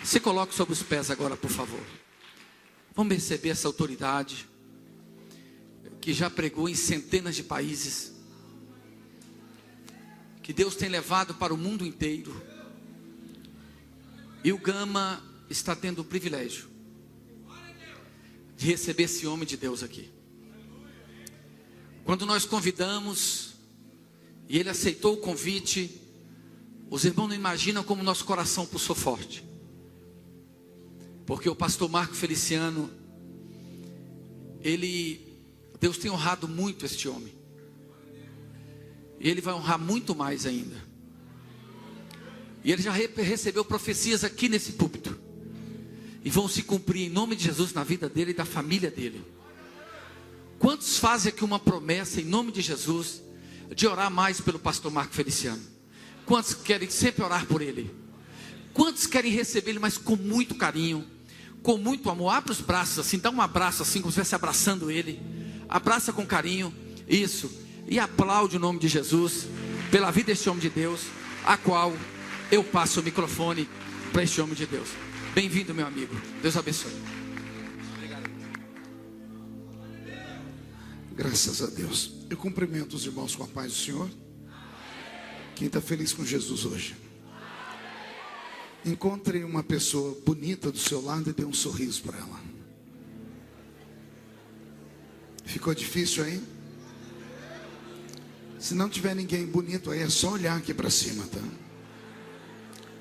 Se coloque sobre os pés agora, por favor. Vamos receber essa autoridade que já pregou em centenas de países, que Deus tem levado para o mundo inteiro. E o Gama está tendo o privilégio de receber esse homem de Deus aqui. Quando nós convidamos e ele aceitou o convite, os irmãos não imaginam como nosso coração pulsou forte. Porque o pastor Marco Feliciano, Deus tem honrado muito este homem. E ele vai honrar muito mais ainda. E ele já recebeu profecias aqui nesse púlpito. E vão se cumprir em nome de Jesus na vida dele e da família dele. Quantos fazem aqui uma promessa em nome de Jesus de orar mais pelo pastor Marco Feliciano? Quantos querem sempre orar por ele? Quantos querem receber ele, mas com muito carinho, com muito amor? Abre os braços assim, dá um abraço assim, como se estivesse abraçando ele. Abraça com carinho, isso. E aplaude o nome de Jesus pela vida deste homem de Deus, a qual eu passo o microfone para este homem de Deus. Bem-vindo, meu amigo. Deus abençoe. Obrigado. Graças a Deus. Eu cumprimento os irmãos com a paz do Senhor. Quem está feliz com Jesus hoje? Encontre uma pessoa bonita do seu lado e dê um sorriso para ela. Ficou difícil aí? Se não tiver ninguém bonito aí, é só olhar aqui para cima, tá?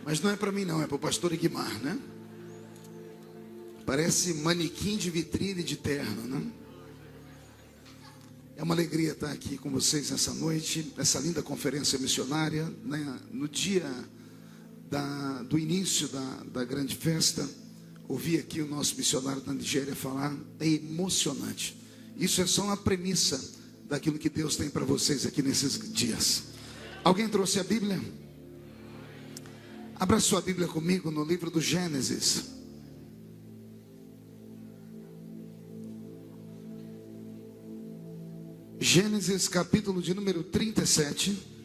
Mas não é para mim não, é para o pastor Igmar, né? Parece manequim de vitrine de terno, né? É uma alegria estar aqui com vocês nessa noite, nessa linda conferência missionária, né? No dia do início da grande festa, ouvi aqui o nosso missionário da Nigéria falar, é emocionante. Isso é só uma premissa daquilo que Deus tem para vocês aqui nesses dias. Alguém trouxe a Bíblia? Abra sua Bíblia comigo no livro do Gênesis. Gênesis capítulo de número 37.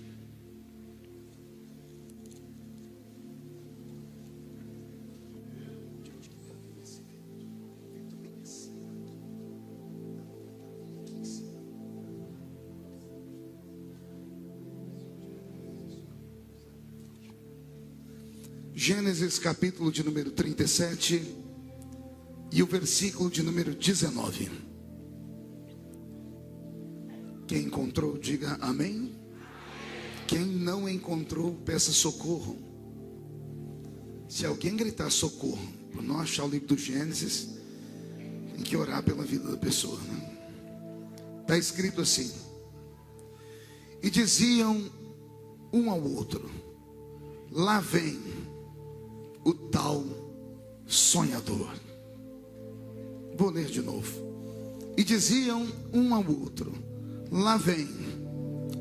Gênesis capítulo de número 37 e o versículo de número 19. Quem encontrou, diga amém. Quem não encontrou, peça socorro. Se alguém gritar socorro, para não achar o livro do Gênesis, tem que orar pela vida da pessoa, né? Está escrito assim: e diziam um ao outro, lá vem o tal sonhador. Vou ler de novo. E diziam um ao outro, lá vem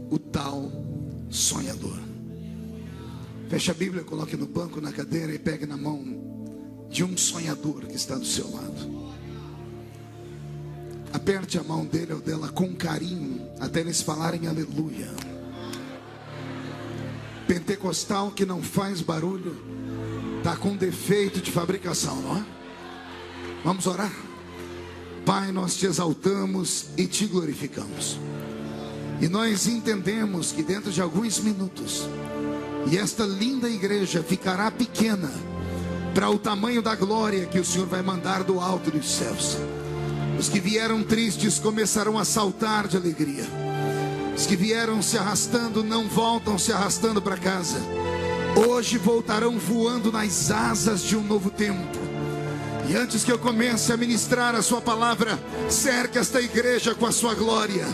o tal sonhador. Feche a Bíblia, coloque no banco, na cadeira e pegue na mão de um sonhador que está do seu lado. Aperte a mão dele ou dela com carinho, até eles falarem aleluia. Pentecostal que não faz barulho está com defeito de fabricação, não é? Vamos orar? Pai, nós te exaltamos e te glorificamos. E nós entendemos que dentro de alguns minutos, e esta linda igreja ficará pequena para o tamanho da glória que o Senhor vai mandar do alto dos céus. Os que vieram tristes começarão a saltar de alegria. Os que vieram se arrastando não voltam se arrastando para casa. Hoje voltarão voando nas asas de um novo tempo. E antes que eu comece a ministrar a sua palavra, cerque esta igreja com a sua glória.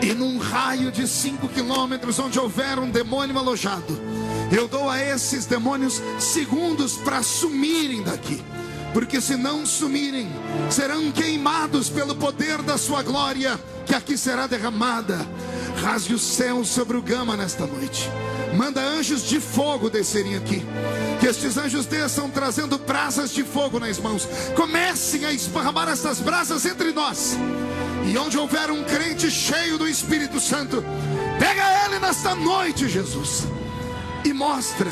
E num raio de 5 quilômetros onde houver um demônio alojado, eu dou a esses demônios segundos para sumirem daqui. Porque se não sumirem, serão queimados pelo poder da sua glória, que aqui será derramada. Rasgue o céu sobre o Gama nesta noite. Manda anjos de fogo descerem aqui. Que estes anjos desçam trazendo brasas de fogo nas mãos. Comecem a esparramar essas brasas entre nós. E onde houver um crente cheio do Espírito Santo, pega ele nesta noite, Jesus, e mostra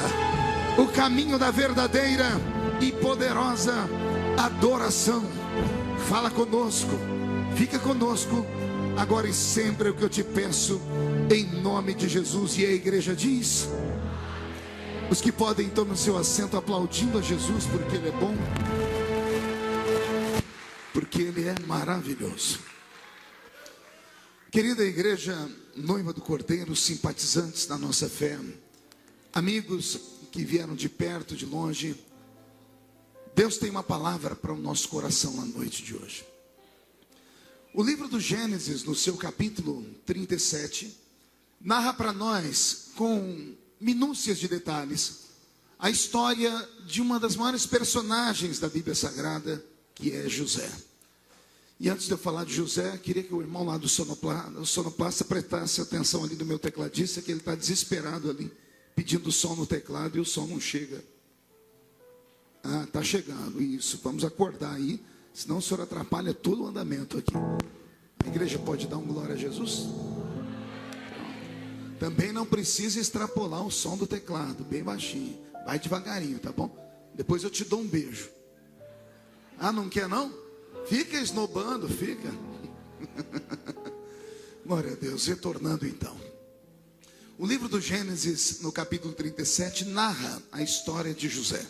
o caminho da verdadeira e poderosa adoração. Fala conosco, fica conosco, agora e sempre é o que eu te peço, em nome de Jesus. E a igreja diz: os que podem, então, no seu assento, aplaudindo a Jesus, porque Ele é bom, porque Ele é maravilhoso. Querida igreja, noiva do Cordeiro, simpatizantes da nossa fé, amigos que vieram de perto, de longe, Deus tem uma palavra para o nosso coração na noite de hoje. O livro do Gênesis, no seu capítulo 37, narra para nós, com minúcias de detalhes, a história de uma das maiores personagens da Bíblia Sagrada, que é José. E antes de eu falar de José, queria que o irmão lá do sonoplasta prestasse atenção ali no meu tecladista, que ele está desesperado ali, pedindo som no teclado e o som não chega. Ah, está chegando, isso, vamos acordar aí, senão o senhor atrapalha todo o andamento aqui. A igreja pode dar um glória a Jesus? Também não precisa extrapolar o som do teclado, bem baixinho, vai devagarinho, tá bom? Depois eu te dou um beijo. Ah, não quer não? Fica esnobando, fica. Glória a Deus. Retornando então, o livro do Gênesis, no capítulo 37, narra a história de José.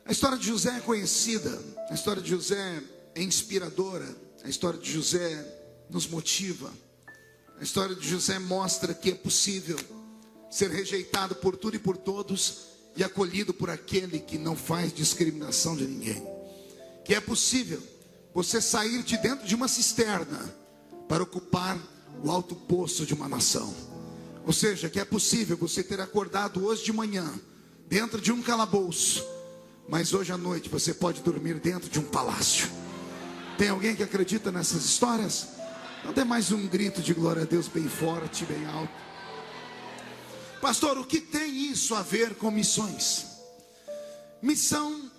A história de José é conhecida, a história de José é inspiradora, a história de José nos motiva. A história de José mostra que é possível ser rejeitado por tudo e por todos e acolhido por aquele que não faz discriminação de ninguém. Que é possível você sair de dentro de uma cisterna para ocupar o alto poço de uma nação. Ou seja, que é possível você ter acordado hoje de manhã dentro de um calabouço, mas hoje à noite você pode dormir dentro de um palácio. Tem alguém que acredita nessas histórias? Então dê mais um grito de glória a Deus bem forte, bem alto. Pastor, o que tem isso a ver com missões? Missão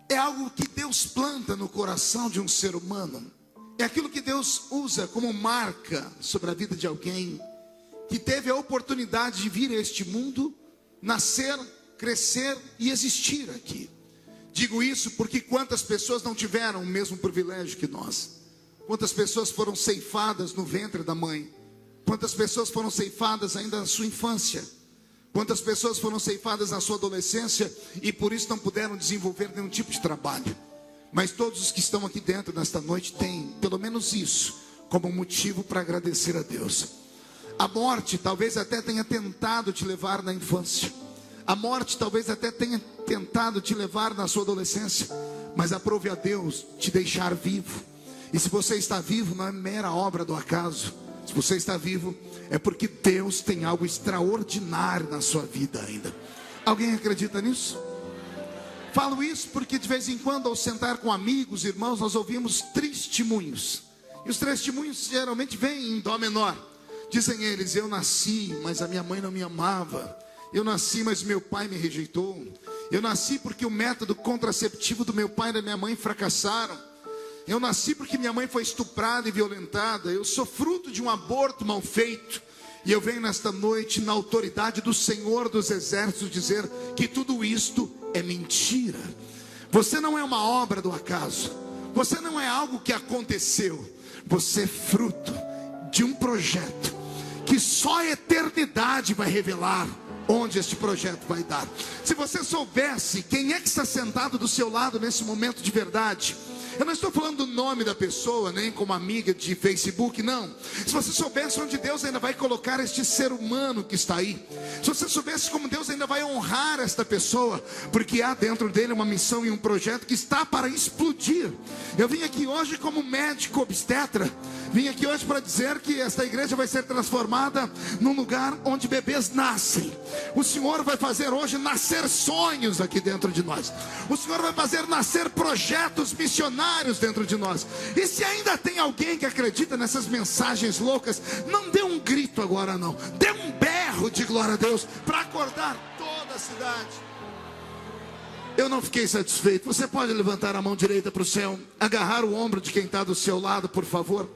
é algo que Deus planta no coração de um ser humano. É aquilo que Deus usa como marca sobre a vida de alguém que teve a oportunidade de vir a este mundo, nascer, crescer e existir aqui. Digo isso porque quantas pessoas não tiveram o mesmo privilégio que nós? Quantas pessoas foram ceifadas no ventre da mãe? Quantas pessoas foram ceifadas ainda na sua infância? Quantas pessoas foram ceifadas na sua adolescência e por isso não puderam desenvolver nenhum tipo de trabalho? Mas todos os que estão aqui dentro nesta noite têm pelo menos isso como motivo para agradecer a Deus. A morte talvez até tenha tentado te levar na infância. A morte talvez até tenha tentado te levar na sua adolescência. Mas aprove a Deus te deixar vivo. E se você está vivo, não é mera obra do acaso. Se você está vivo, é porque Deus tem algo extraordinário na sua vida ainda. Alguém acredita nisso? Falo isso porque de vez em quando, ao sentar com amigos, irmãos, nós ouvimos testemunhos. E os testemunhos geralmente vêm em dó menor. Dizem eles: eu nasci, mas a minha mãe não me amava. Eu nasci, mas meu pai me rejeitou. Eu nasci porque o método contraceptivo do meu pai e da minha mãe fracassaram. Eu nasci porque minha mãe foi estuprada e violentada. Eu sou fruto de um aborto mal feito. E eu venho nesta noite, na autoridade do Senhor dos Exércitos, dizer que tudo isto é mentira. Você não é uma obra do acaso. Você não é algo que aconteceu. Você é fruto de um projeto que só a eternidade vai revelar onde este projeto vai dar. Se você soubesse quem é que está sentado do seu lado nesse momento de verdade. Eu não estou falando do nome da pessoa, nem como amiga de Facebook, não. Se você soubesse onde Deus ainda vai colocar este ser humano que está aí. Se você soubesse como Deus ainda vai honrar esta pessoa, porque há dentro dele uma missão e um projeto que está para explodir. Eu vim aqui hoje como médico obstetra. Vim aqui hoje para dizer que esta igreja vai ser transformada num lugar onde bebês nascem. O Senhor vai fazer hoje nascer sonhos aqui dentro de nós. O Senhor vai fazer nascer projetos missionários dentro de nós. E se ainda tem alguém que acredita nessas mensagens loucas, não dê um grito agora não. Dê um berro de glória a Deus para acordar toda a cidade. Eu não fiquei satisfeito. Você pode levantar a mão direita para o céu, agarrar o ombro de quem está do seu lado, por favor.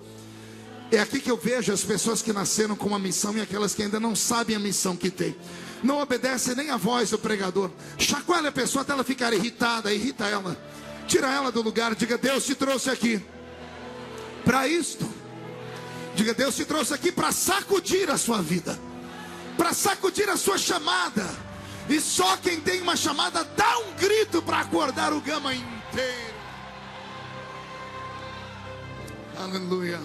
É aqui que eu vejo as pessoas que nasceram com uma missão e aquelas que ainda não sabem a missão que tem. Não obedecem nem a voz do pregador. Chacoalha a pessoa até ela ficar irritada, irrita ela. Tira ela do lugar, diga: Deus te trouxe aqui para isto. Diga: Deus te trouxe aqui para sacudir a sua vida, para sacudir a sua chamada. E só quem tem uma chamada dá um grito para acordar o gama inteiro. Aleluia.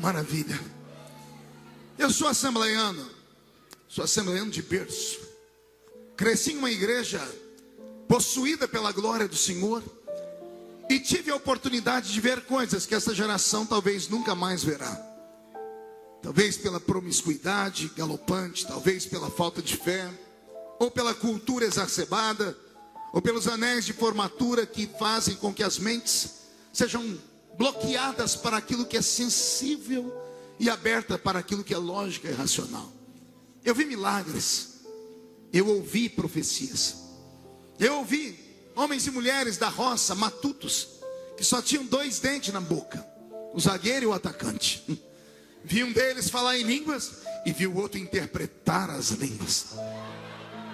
Maravilha. Eu sou assembleiano de berço. Cresci em uma igreja possuída pela glória do Senhor e tive a oportunidade de ver coisas que essa geração talvez nunca mais verá. Talvez pela promiscuidade galopante, talvez pela falta de fé, ou pela cultura exacerbada, ou pelos anéis de formatura que fazem com que as mentes sejam bloqueadas para aquilo que é sensível e aberta para aquilo que é lógica e racional. Eu vi milagres, eu ouvi profecias, eu ouvi homens e mulheres da roça, matutos, que só tinham 2 dentes na boca, o zagueiro e o atacante. Vi um deles falar em línguas e vi o outro interpretar as línguas.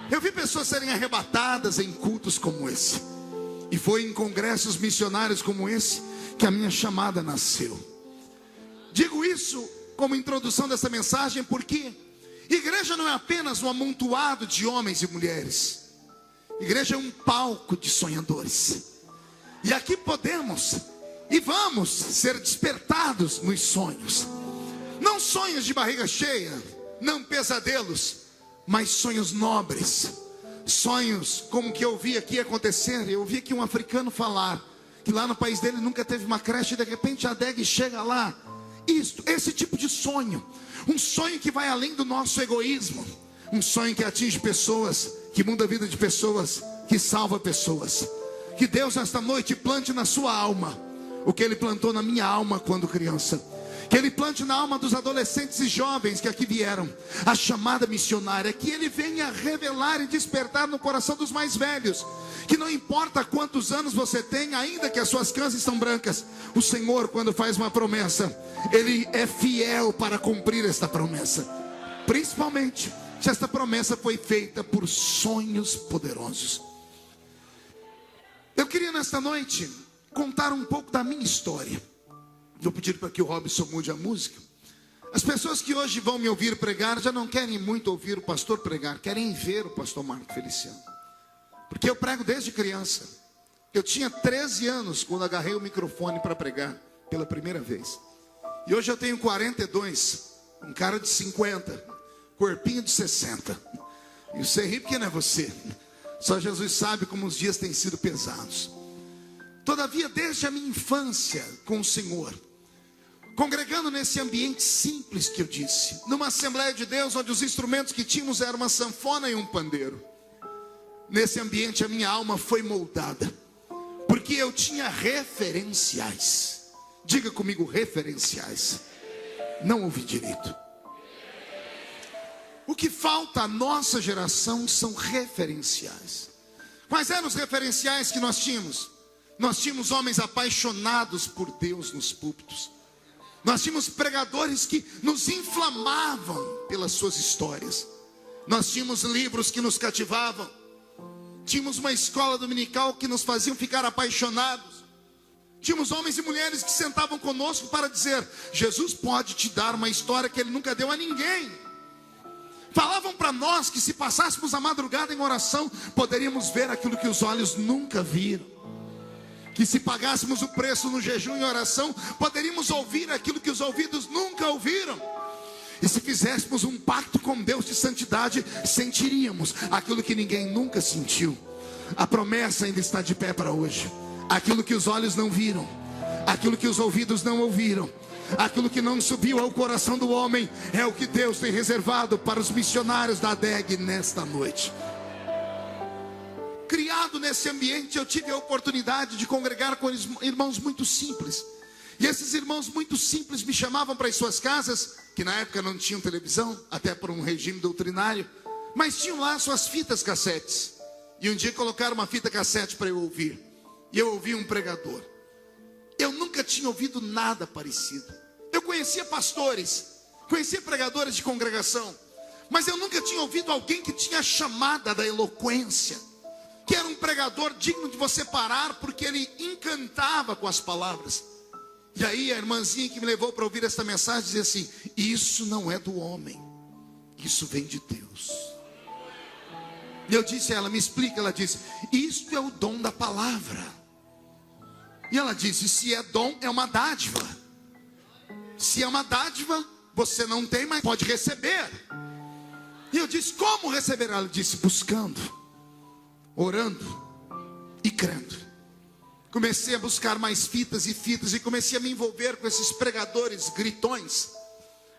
Eu vi pessoas serem arrebatadas em cultos como esse, e foi em congressos missionários como esse que a minha chamada nasceu. Digo isso como introdução dessa mensagem porque igreja não é apenas um amontoado de homens e mulheres. Igreja é um palco de sonhadores. E aqui podemos e vamos ser despertados nos sonhos. Não sonhos de barriga cheia, não pesadelos, mas sonhos nobres. Sonhos como que eu vi aqui acontecer. Eu vi aqui um africano falar que lá no país dele nunca teve uma creche, e de repente a DEG chega lá. Esse tipo de sonho, um sonho que vai além do nosso egoísmo, um sonho que atinge pessoas, que muda a vida de pessoas, que salva pessoas. Que Deus esta noite plante na sua alma o que Ele plantou na minha alma quando criança. Que Ele plante na alma dos adolescentes e jovens que aqui vieram a chamada missionária. Que Ele venha revelar e despertar no coração dos mais velhos, que não importa quantos anos você tem, ainda que as suas cães são brancas, o Senhor, quando faz uma promessa, Ele é fiel para cumprir esta promessa. Principalmente se esta promessa foi feita por sonhos poderosos. Eu queria nesta noite contar um pouco da minha história. Vou pedir para que o Robson mude a música. As pessoas que hoje vão me ouvir pregar já não querem muito ouvir o pastor pregar, querem ver o pastor Marco Feliciano. Porque eu prego desde criança. Eu tinha 13 anos quando agarrei o microfone para pregar pela primeira vez. E hoje eu tenho 42, um cara de 50, corpinho de 60. E você ri porque não é você. Só Jesus sabe como os dias têm sido pesados. Todavia, desde a minha infância com o Senhor, congregando nesse ambiente simples que eu disse, numa Assembleia de Deus onde os instrumentos que tínhamos eram uma sanfona e um pandeiro. Nesse ambiente a minha alma foi moldada, porque eu tinha referenciais. Diga comigo, referenciais. Não ouvi direito. O que falta à nossa geração são referenciais. Quais eram os referenciais que nós tínhamos? Nós tínhamos homens apaixonados por Deus nos púlpitos. Nós tínhamos pregadores que nos inflamavam pelas suas histórias. Nós tínhamos livros que nos cativavam. Tínhamos uma escola dominical que nos faziam ficar apaixonados. Tínhamos homens e mulheres que sentavam conosco para dizer: Jesus pode te dar uma história que Ele nunca deu a ninguém. Falavam para nós que se passássemos a madrugada em oração, poderíamos ver aquilo que os olhos nunca viram. Que se pagássemos o preço no jejum e oração, poderíamos ouvir aquilo que os ouvidos nunca ouviram. E se fizéssemos um pacto com Deus de santidade, sentiríamos aquilo que ninguém nunca sentiu. A promessa ainda está de pé para hoje. Aquilo que os olhos não viram, aquilo que os ouvidos não ouviram, aquilo que não subiu ao coração do homem, é o que Deus tem reservado para os missionários da ADEG nesta noite. Criado nesse ambiente, eu tive a oportunidade de congregar com irmãos muito simples. E esses irmãos muito simples me chamavam para as suas casas, que na época não tinham televisão, até por um regime doutrinário, mas tinham lá suas fitas cassetes. E um dia colocaram uma fita cassete para eu ouvir. E eu ouvi um pregador. Eu nunca tinha ouvido nada parecido. conhecia pastores, conhecia pregadores de congregação, mas eu nunca tinha ouvido alguém que tinha a chamada da eloquência, que era um pregador digno de você parar, porque ele encantava com as palavras. E aí a irmãzinha que me levou para ouvir esta mensagem dizia assim: isso não é do homem, isso vem de Deus. E eu disse a ela: me explica. Ela disse: isto é o dom da palavra. E ela disse: se é dom, é uma dádiva. Se é uma dádiva, você não tem, mas pode receber. E eu disse: como receber? Ela disse: buscando, orando e crendo. Comecei a buscar mais fitas e comecei a me envolver com esses pregadores gritões,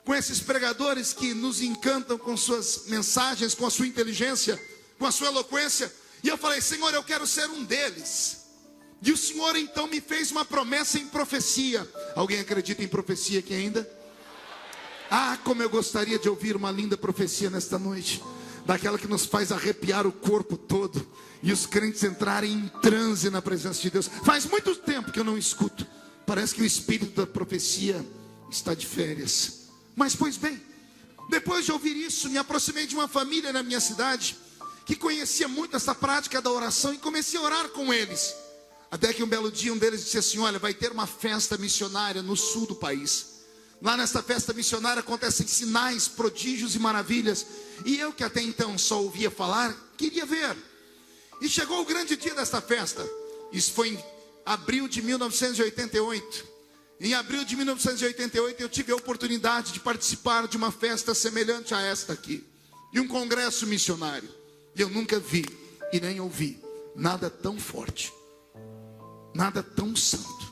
com esses pregadores que nos encantam com suas mensagens, com a sua inteligência, com a sua eloquência. E eu falei: Senhor, eu quero ser um deles. E o Senhor então me fez uma promessa em profecia. Alguém acredita em profecia aqui ainda? Ah, como eu gostaria de ouvir uma linda profecia nesta noite, daquela que nos faz arrepiar o corpo todo e os crentes entrarem em transe na presença de Deus. Faz muito tempo que eu não escuto. Parece que o espírito da profecia está de férias. Mas pois bem, depois de ouvir isso, me aproximei de uma família na minha cidade que conhecia muito essa prática da oração, e comecei a orar com eles. Até que um belo dia um deles disse assim: olha, vai ter uma festa missionária no sul do país. Lá nesta festa missionária acontecem sinais, prodígios e maravilhas. E eu, que até então só ouvia falar, queria ver. E chegou o grande dia desta festa. Isso foi em abril de 1988. Em abril de 1988 eu tive a oportunidade de participar de uma festa semelhante a esta aqui, de um congresso missionário. E eu nunca vi e nem ouvi nada tão forte, nada tão santo.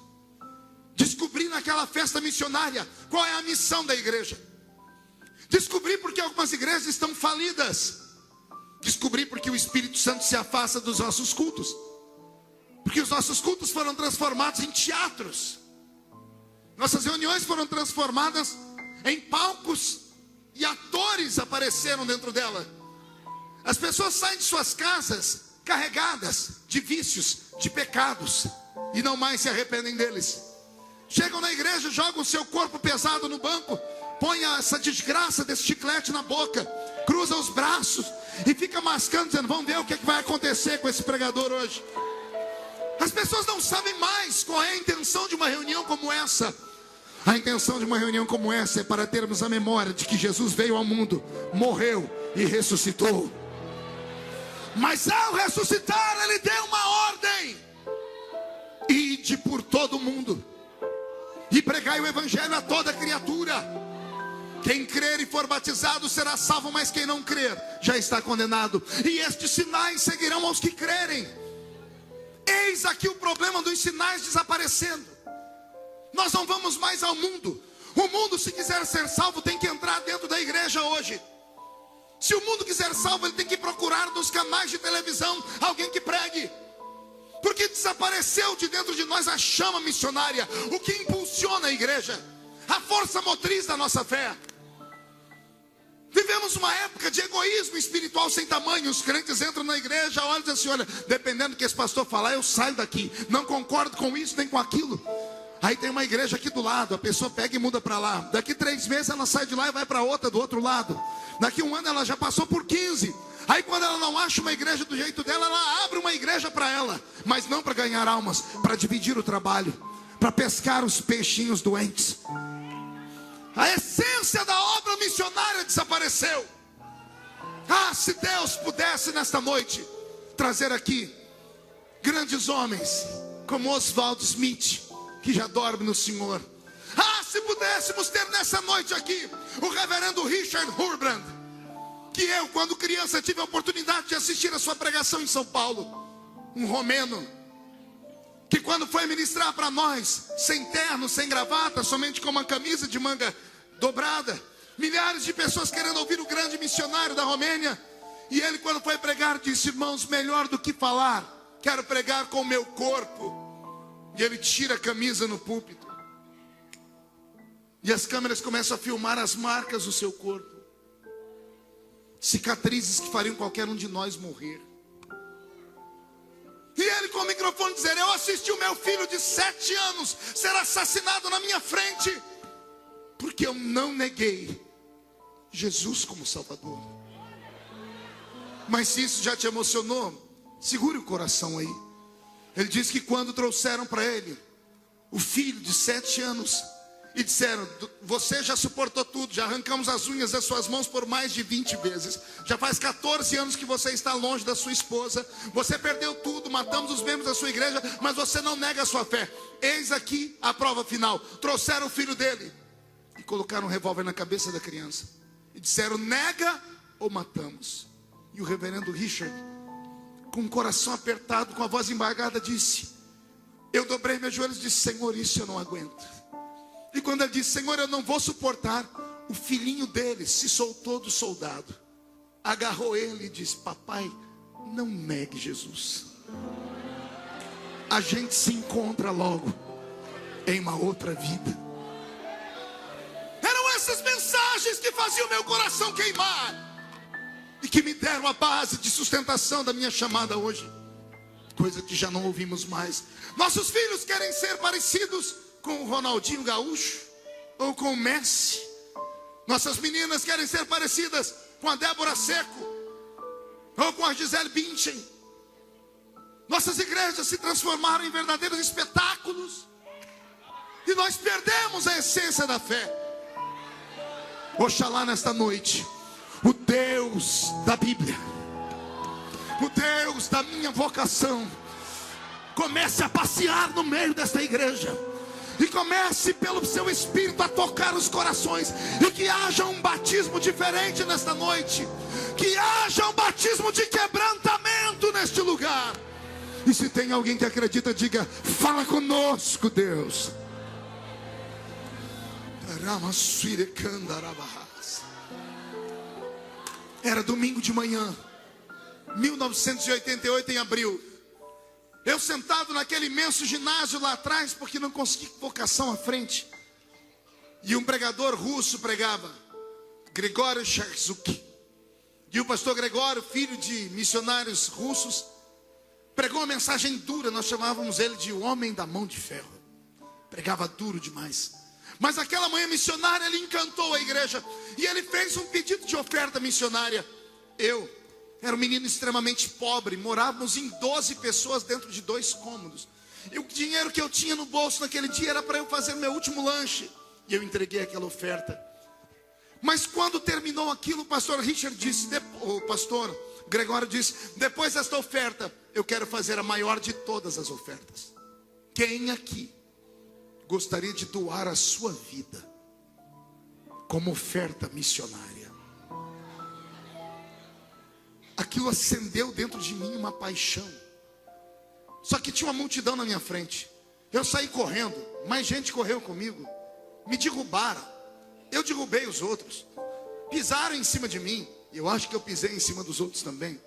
Descobri naquela festa missionária qual é a missão da igreja. Descobri porque algumas igrejas estão falidas. Descobri porque o Espírito Santo se afasta dos nossos cultos, porque os nossos cultos foram transformados em teatros. Nossas reuniões foram transformadas em palcos e atores apareceram dentro dela. As pessoas saem de suas casas carregadas de vícios, de pecados, e não mais se arrependem deles. Chegam na igreja, jogam o seu corpo pesado no banco, põem essa desgraça desse chiclete na boca, cruzam os braços e fica mascando, dizendo: vamos ver o que vai acontecer com esse pregador hoje. As pessoas não sabem mais qual é a intenção de uma reunião como essa. A intenção de uma reunião como essa é para termos a memória de que Jesus veio ao mundo, morreu e ressuscitou. Mas ao ressuscitar, ele deu uma ordem: ide por todo o mundo e pregai o evangelho a toda criatura. Quem crer e for batizado será salvo, mas quem não crer já está condenado. E estes sinais seguirão aos que crerem. Eis aqui o problema dos sinais desaparecendo. Nós não vamos mais ao mundo. O mundo, se quiser ser salvo, tem que entrar dentro da igreja hoje. Se o mundo quiser salvo, ele tem que procurar nos canais de televisão alguém que pregue. Porque desapareceu de dentro de nós a chama missionária, o que impulsiona a igreja, a força motriz da nossa fé. Vivemos uma época de egoísmo espiritual sem tamanho. Os crentes entram na igreja, olham e dizem assim: olha, dependendo do que esse pastor falar, eu saio daqui, não concordo com isso nem com aquilo. Aí tem uma igreja aqui do lado, a pessoa pega e muda para lá. Daqui 3 meses ela sai de lá e vai para outra do outro lado. Daqui 1 ano ela já passou por 15. Aí quando ela não acha uma igreja do jeito dela, ela abre uma igreja para ela. Mas não para ganhar almas, para dividir o trabalho, para pescar os peixinhos doentes. A essência da obra missionária desapareceu. Ah, se Deus pudesse nesta noite trazer aqui grandes homens como Oswald Smith, que já dorme no Senhor. Ah, se pudéssemos ter nessa noite aqui o reverendo Richard Hurbrand, que eu, quando criança, tive a oportunidade de assistir a sua pregação em São Paulo. Um romeno, que quando foi ministrar para nós, sem terno, sem gravata, somente com uma camisa de manga dobrada, milhares de pessoas querendo ouvir o grande missionário da Romênia. E ele, quando foi pregar, disse: irmãos, melhor do que falar, quero pregar com o meu corpo. E ele tira a camisa no púlpito, e as câmeras começam a filmar as marcas do seu corpo, cicatrizes que fariam qualquer um de nós morrer. E ele com o microfone dizer: eu assisti o meu filho de 7 anos ser assassinado na minha frente. que eu não neguei Jesus como Salvador. Mas se isso já te emocionou, segure o coração aí. Ele diz que quando trouxeram para ele o filho de 7 anos e disseram: você já suportou tudo, já arrancamos as unhas das suas mãos por mais de 20 vezes, já faz 14 anos que você está longe da sua esposa, você perdeu tudo, matamos os membros da sua igreja, mas você não nega a sua fé. Eis aqui a prova final. Trouxeram o filho dele e colocaram um revólver na cabeça da criança e disseram: nega ou matamos. E o reverendo Richard, com o coração apertado, com a voz embargada, disse: eu dobrei meus joelhos e disse: Senhor, isso eu não aguento. E quando ele disse: Senhor, eu não vou suportar, o filhinho dele se soltou do soldado, agarrou ele e disse: papai, não negue Jesus. A gente se encontra logo em uma outra vida. Eram essas mensagens que faziam meu coração queimar e que me deram a base de sustentação da minha chamada hoje. Coisa que já não ouvimos mais. Nossos filhos querem ser parecidos com o Ronaldinho Gaúcho ou com o Messi. Nossas meninas querem ser parecidas com a Débora Seco ou com a Gisele Bündchen. Nossas igrejas se transformaram em verdadeiros espetáculos e nós perdemos a essência da fé. Oxalá nesta noite o Deus da Bíblia, o Deus da minha vocação, comece a passear no meio desta igreja e comece pelo seu Espírito a tocar os corações, e que haja um batismo diferente nesta noite, que haja um batismo de quebrantamento neste lugar. E se tem alguém que acredita, diga: fala conosco, Deus. Era domingo de manhã, 1988, em abril. Eu sentado naquele imenso ginásio lá atrás, porque não consegui vocação à frente. E um pregador russo pregava, Gregório Cherchuk. E o pastor Gregório, filho de missionários russos, pregou uma mensagem dura. Nós chamávamos ele de homem da mão de ferro. Pregava duro demais. Mas aquela manhã missionária, ele encantou a igreja. E ele fez um pedido de oferta missionária. Eu era um menino extremamente pobre. Morávamos em 12 pessoas dentro de 2 cômodos. E o dinheiro que eu tinha no bolso naquele dia era para eu fazer o meu último lanche. E eu entreguei aquela oferta. Mas quando terminou aquilo, o pastor Richard disse, o pastor Gregório disse: depois desta oferta, eu quero fazer a maior de todas as ofertas. Quem aqui gostaria de doar a sua vida como oferta missionária? Aquilo acendeu dentro de mim uma paixão. Só que tinha uma multidão na minha frente. Eu saí correndo, mais gente correu comigo. Me derrubaram, eu derrubei os outros. Pisaram em cima de mim. Eu acho que eu pisei em cima dos outros também.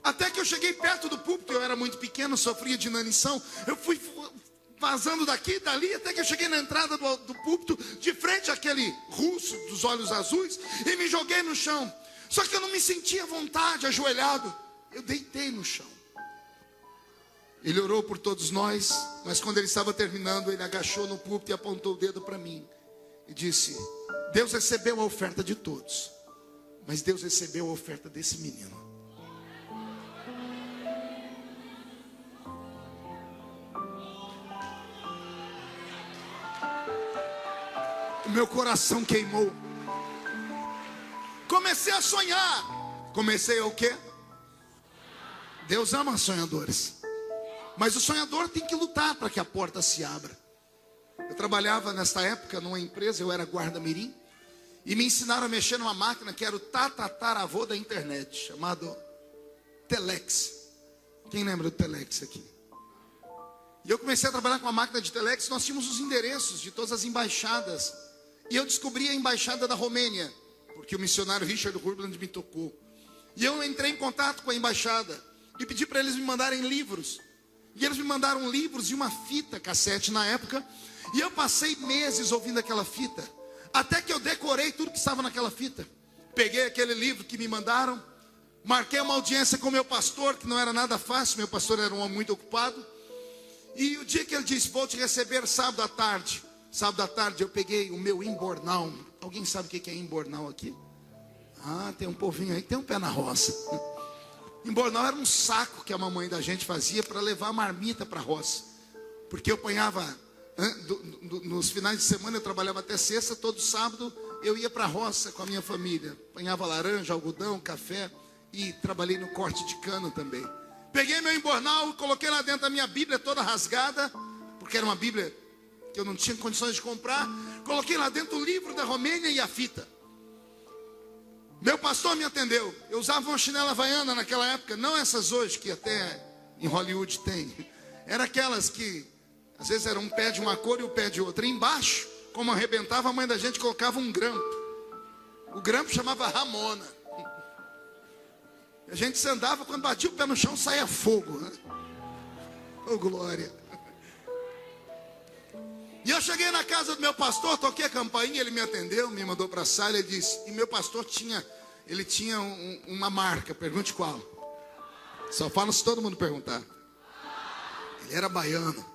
Até que eu cheguei perto do púlpito. Eu era muito pequeno, sofria de inanição. Eu fui vazando daqui e dali, até que eu cheguei na entrada do púlpito, de frente àquele russo dos olhos azuis, e me joguei no chão. Só que eu não me sentia à vontade, ajoelhado. Eu deitei no chão. Ele orou por todos nós, mas quando ele estava terminando, ele agachou no púlpito e apontou o dedo para mim e disse: Deus recebeu a oferta de todos, mas Deus recebeu a oferta desse menino. O meu coração queimou. Comecei a sonhar. Comecei a o quê? Deus ama sonhadores. Mas o sonhador tem que lutar para que a porta se abra. Eu trabalhava nesta época numa empresa, eu era guarda-mirim, e me ensinaram a mexer numa máquina que era o tataravô da internet, chamado Telex. Quem lembra do Telex aqui? E eu comecei a trabalhar com a máquina de Telex. Nós tínhamos os endereços de todas as embaixadas. E eu descobri a embaixada da Romênia, porque o missionário Richard Hurland me tocou. E eu entrei em contato com a embaixada e pedi para eles me mandarem livros. E eles me mandaram livros e uma fita cassete na época. E eu passei meses ouvindo aquela fita, até que eu decorei tudo que estava naquela fita. Peguei aquele livro que me mandaram, marquei uma audiência com o meu pastor, que não era nada fácil. Meu pastor era um homem muito ocupado. E o dia que ele disse: vou te receber sábado à tarde. Sábado à tarde eu peguei o meu imbornal. Alguém sabe o que é imbornal aqui? Ah, tem um povinho aí que tem um pé na roça. Imbornal era um saco que a mamãe da gente fazia para levar a marmita para a roça. Porque eu apanhava, nos finais de semana eu trabalhava até sexta, todo sábado eu ia para a roça com a minha família. Apanhava laranja, algodão, café e trabalhei no corte de cana também. Peguei meu imbornal, coloquei lá dentro da minha Bíblia toda rasgada, porque era uma Bíblia que eu não tinha condições de comprar. Coloquei lá dentro o livro da Romênia e a fita. Meu pastor me atendeu. Eu usava uma chinela havaiana naquela época, não essas hoje que até em Hollywood tem. Era aquelas que às vezes era um pé de uma cor e o pé de outra. E embaixo, como arrebentava, a mãe da gente colocava um grampo. O grampo chamava Ramona. A gente se andava, quando batia o pé no chão saía fogo, né? Oh, glória. E eu cheguei na casa do meu pastor, toquei a campainha, ele me atendeu, me mandou para a sala, ele disse, e meu pastor tinha uma marca, pergunte qual. Só falo se todo mundo perguntar. Ele era baiano.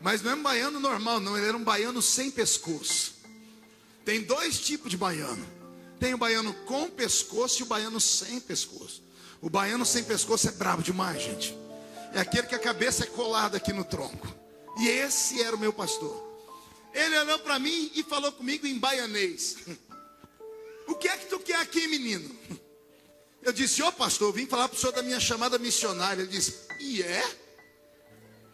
Mas não é um baiano normal, não, ele era um baiano sem pescoço. Tem dois tipos de baiano. Tem o baiano com pescoço e o baiano sem pescoço. O baiano sem pescoço é brabo demais, gente. É aquele que a cabeça é colada aqui no tronco. E esse era o meu pastor. Ele olhou para mim e falou comigo em baianês. O que é que tu quer aqui, menino? Eu disse, ô pastor, eu vim falar para o senhor da minha chamada missionária. Ele disse, e é?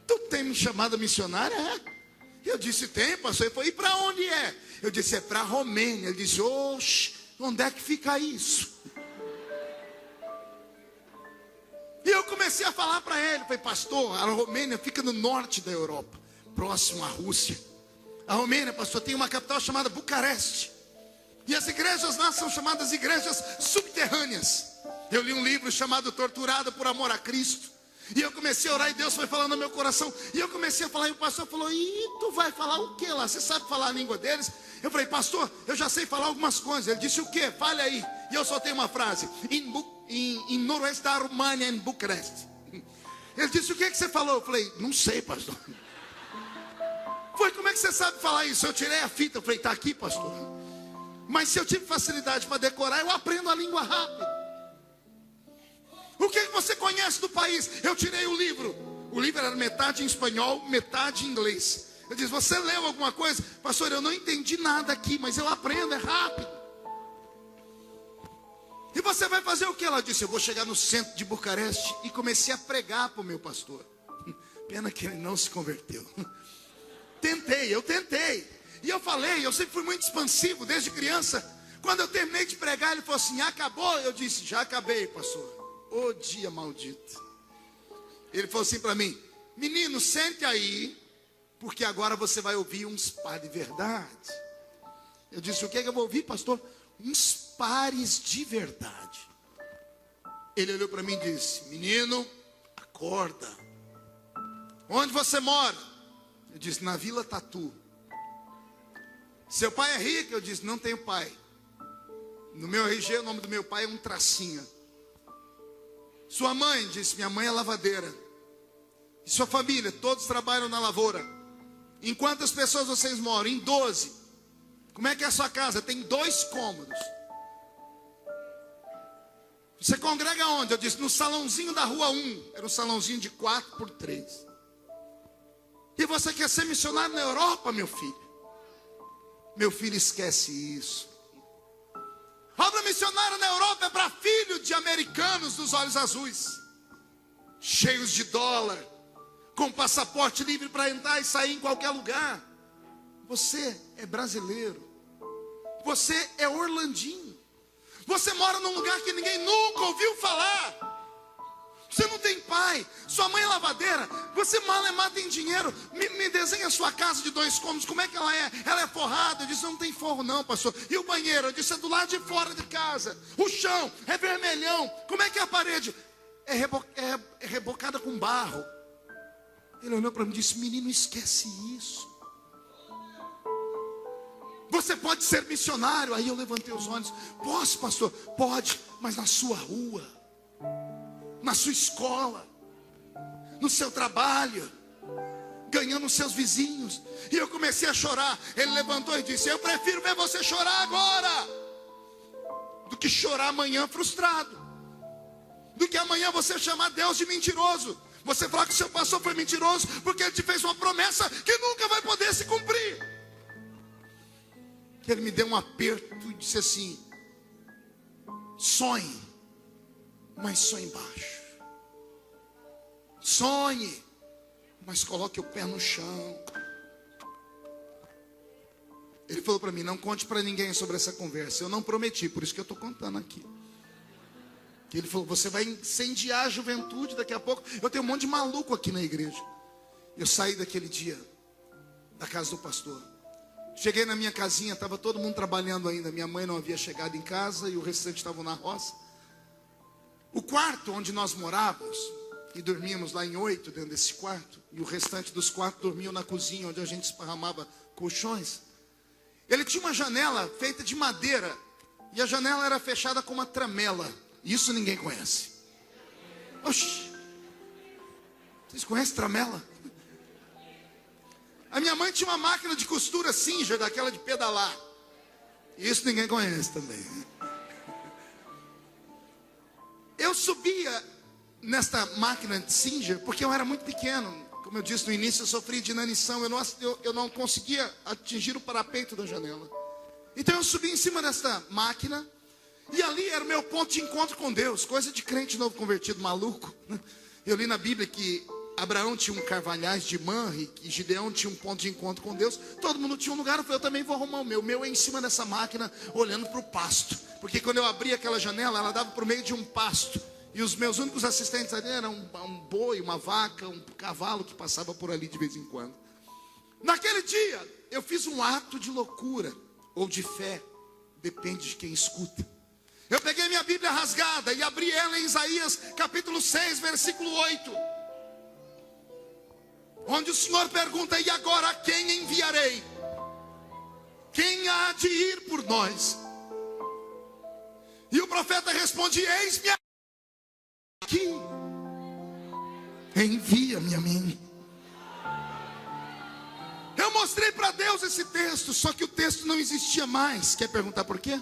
Tu tem me chamada missionária? É? Eu disse, tem, pastor. Ele falou, e para onde é? Eu disse, é para a Romênia. Ele disse, oxe, onde é que fica isso? E eu comecei a falar para ele, falei, pastor, a Romênia fica no norte da Europa, próximo à Rússia. A Romênia, pastor, tem uma capital chamada Bucareste. E as igrejas lá são chamadas igrejas subterrâneas. Eu li um livro chamado Torturado por Amor a Cristo. E eu comecei a orar e Deus foi falando no meu coração. E eu comecei a falar e o pastor falou, e tu vai falar o que lá? Você sabe falar a língua deles? Eu falei, pastor, eu já sei falar algumas coisas. Ele disse, o que? Fale aí. E eu só tenho uma frase, em noroeste da România, em Bucareste. Ele disse, o que você falou? Eu falei, não sei, pastor. Foi, como é que você sabe falar isso? Eu tirei a fita, eu falei, está aqui, pastor. Mas se eu tive facilidade para decorar, eu aprendo a língua rápido. O que você conhece do país? Eu tirei o livro. O livro era metade em espanhol, metade em inglês. Eu disse, você leu alguma coisa? Pastor, eu não entendi nada aqui, mas eu aprendo, é rápido. E você vai fazer o que? Ela disse, eu vou chegar no centro de Bucareste. E comecei a pregar para o meu pastor. Pena que ele não se converteu. Eu tentei. E eu falei, eu sempre fui muito expansivo desde criança. Quando eu terminei de pregar, ele falou assim, acabou? Eu disse, já acabei, pastor. Ô dia maldito. Ele falou assim para mim, menino, sente aí, porque agora você vai ouvir uns pares de verdade. Eu disse, o que é que eu vou ouvir, pastor? Uns pares de verdade. Ele olhou para mim e disse, menino, acorda. Onde você mora? Eu disse, na Vila Tatu. Seu pai é rico? Eu disse, não tenho pai. No meu RG, o nome do meu pai é um tracinho. Sua mãe? Disse, minha mãe é lavadeira. E sua família? Todos trabalham na lavoura. Em quantas pessoas vocês moram? Em 12. Como é que é a sua casa? Tem 2 cômodos. Você congrega onde? Eu disse, no salãozinho da rua 1. Era um salãozinho de 4x3. E você quer ser missionário na Europa, meu filho? Meu filho, esquece isso. Obra missionária na Europa é para filho de americanos dos olhos azuis, cheios de dólar, com passaporte livre para entrar e sair em qualquer lugar. Você é brasileiro. Você é orlandinho. Você mora num lugar que ninguém nunca ouviu falar. Você não tem pai, sua mãe é lavadeira, você mal tem dinheiro. Me desenha a sua casa de 2 cômodos, como é que ela é? Ela é forrada. Eu disse, não tem forro não, pastor. E o banheiro? Eu disse, é do lado de fora de casa. O chão é vermelhão. Como é que é a parede? É rebocada com barro. Ele olhou para mim e disse, menino, esquece isso. Você pode ser missionário. Aí eu levantei os olhos. Posso, pastor? Pode, mas na sua rua, na sua escola, no seu trabalho. ganhando seus vizinhos. E eu comecei a chorar. Ele levantou e disse: eu prefiro ver você chorar agora do que chorar amanhã frustrado, do que amanhã você chamar Deus de mentiroso, você falar que o seu pastor foi mentiroso porque ele te fez uma promessa que nunca vai poder se cumprir. Ele me deu um aperto e disse assim: sonhe, mas sonhe baixo. Sonhe, mas coloque o pé no chão. Ele falou para mim: não conte para ninguém sobre essa conversa. Eu não prometi, por isso que eu estou contando aqui. Ele falou: você vai incendiar a juventude daqui a pouco. Eu tenho um monte de maluco aqui na igreja. Eu saí daquele dia da casa do pastor. Cheguei na minha casinha, estava todo mundo trabalhando ainda. Minha mãe não havia chegado em casa e o restante estavam na roça. O quarto onde nós morávamos, e dormíamos lá em 8 dentro desse quarto, e o restante dos quartos dormiam na cozinha, onde a gente esparramava colchões. Ele tinha uma janela feita de madeira, e a janela era fechada com uma tramela. Isso ninguém conhece. Oxi, vocês conhecem tramela? A minha mãe tinha uma máquina de costura Singer, daquela de pedalar. Isso ninguém conhece também. Eu subia nesta máquina de Singer porque eu era muito pequeno. Como eu disse no início, eu sofri de inanição. Eu não conseguia atingir o parapeito da janela. Então eu subi em cima dessa máquina. E ali era o meu ponto de encontro com Deus. Coisa de crente novo convertido, maluco. Eu li na Bíblia que Abraão tinha um carvalhais de Manre, que Gideão tinha um ponto de encontro com Deus. Todo mundo tinha um lugar. Eu também vou arrumar o meu. O meu é em cima dessa máquina, olhando para o pasto. Porque quando eu abria aquela janela, ela dava por meio de um pasto. E os meus únicos assistentes ali eram um boi, uma vaca, um cavalo que passava por ali de vez em quando. Naquele dia, eu fiz um ato de loucura, ou de fé, depende de quem escuta. Eu peguei minha Bíblia rasgada e abri ela em Isaías capítulo 6, versículo 8. Onde o Senhor pergunta: e agora a quem enviarei? Quem há de ir por nós? E o profeta responde: eis-me aqui, envia-me a mim. Eu mostrei para Deus esse texto, só que o texto não existia mais. Quer perguntar por quê?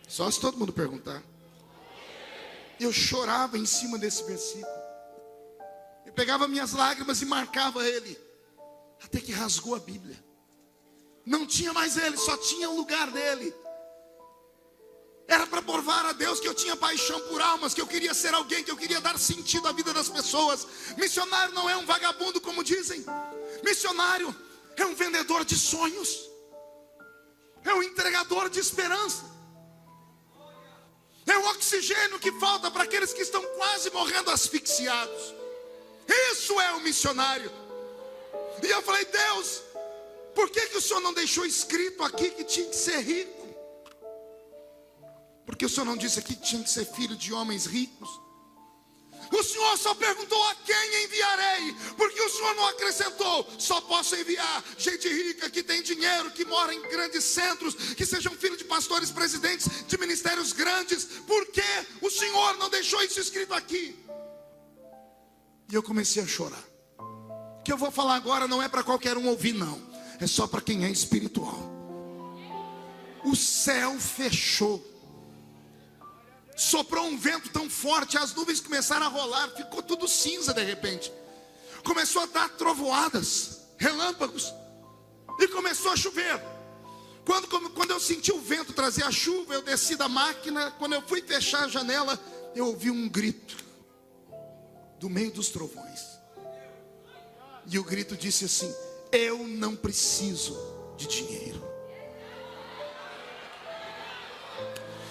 Só se todo mundo perguntar. Eu chorava em cima desse versículo. Eu pegava minhas lágrimas e marcava ele, até que rasgou a Bíblia. Não tinha mais ele, só tinha o lugar dele. Era para provar a Deus que eu tinha paixão por almas, que eu queria ser alguém, que eu queria dar sentido à vida das pessoas. Missionário não é um vagabundo como dizem. Missionário é um vendedor de sonhos, é um entregador de esperança, é o oxigênio que falta para aqueles que estão quase morrendo asfixiados. Isso é um missionário. E eu falei: Deus, por que o Senhor não deixou escrito aqui que tinha que ser rico? Porque o Senhor não disse aqui que tinha que ser filho de homens ricos? O Senhor só perguntou: a quem enviarei? Porque o Senhor não acrescentou: só posso enviar gente rica, que tem dinheiro, que mora em grandes centros, que sejam filhos de pastores, presidentes de ministérios grandes. Por que o Senhor não deixou isso escrito aqui? E eu comecei a chorar. O que eu vou falar agora não é para qualquer um ouvir, não. É só para quem é espiritual. O céu fechou. Soprou um vento tão forte, as nuvens começaram a rolar, ficou tudo cinza de repente. Começou a dar trovoadas, relâmpagos, e começou a chover. Quando eu senti o vento trazer a chuva, eu desci da máquina. Quando eu fui fechar a janela, eu ouvi um grito do meio dos trovões. E o grito disse assim: eu não preciso de dinheiro.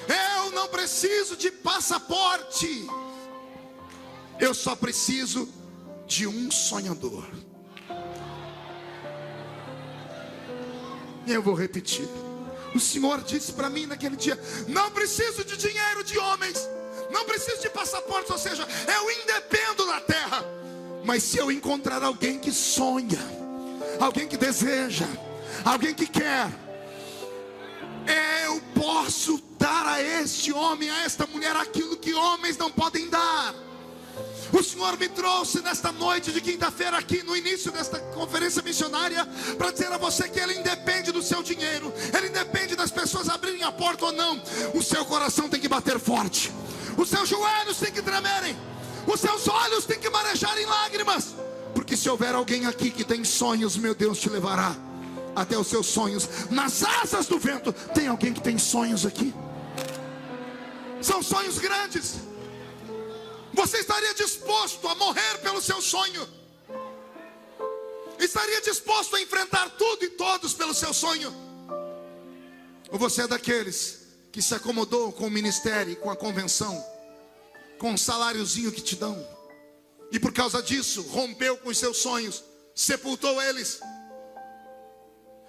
Eu não preciso de passaporte. Eu só preciso de um sonhador. E eu vou repetir. O Senhor disse para mim naquele dia: não preciso de dinheiro de homens, não preciso de passaporte. Ou seja, eu independo da terra. Mas se eu encontrar alguém que sonha, alguém que deseja, alguém que quer, eu posso dar a este homem, a esta mulher, aquilo que homens não podem dar. O Senhor me trouxe nesta noite de quinta-feira aqui no início desta conferência missionária para dizer a você que Ele independe do seu dinheiro, Ele independe das pessoas abrirem a porta ou não. O seu coração tem que bater forte, os seus joelhos têm que tremerem, os seus olhos têm que marejar em lágrimas, porque se houver alguém aqui que tem sonhos, meu Deus te levará até os seus sonhos, nas asas do vento. Tem alguém que tem sonhos aqui? São sonhos grandes. Você estaria disposto a morrer pelo seu sonho? Estaria disposto a enfrentar tudo e todos pelo seu sonho? Ou você é daqueles que se acomodou com o ministério, com a convenção, com o saláriozinho que te dão, e por causa disso rompeu com os seus sonhos, sepultou eles?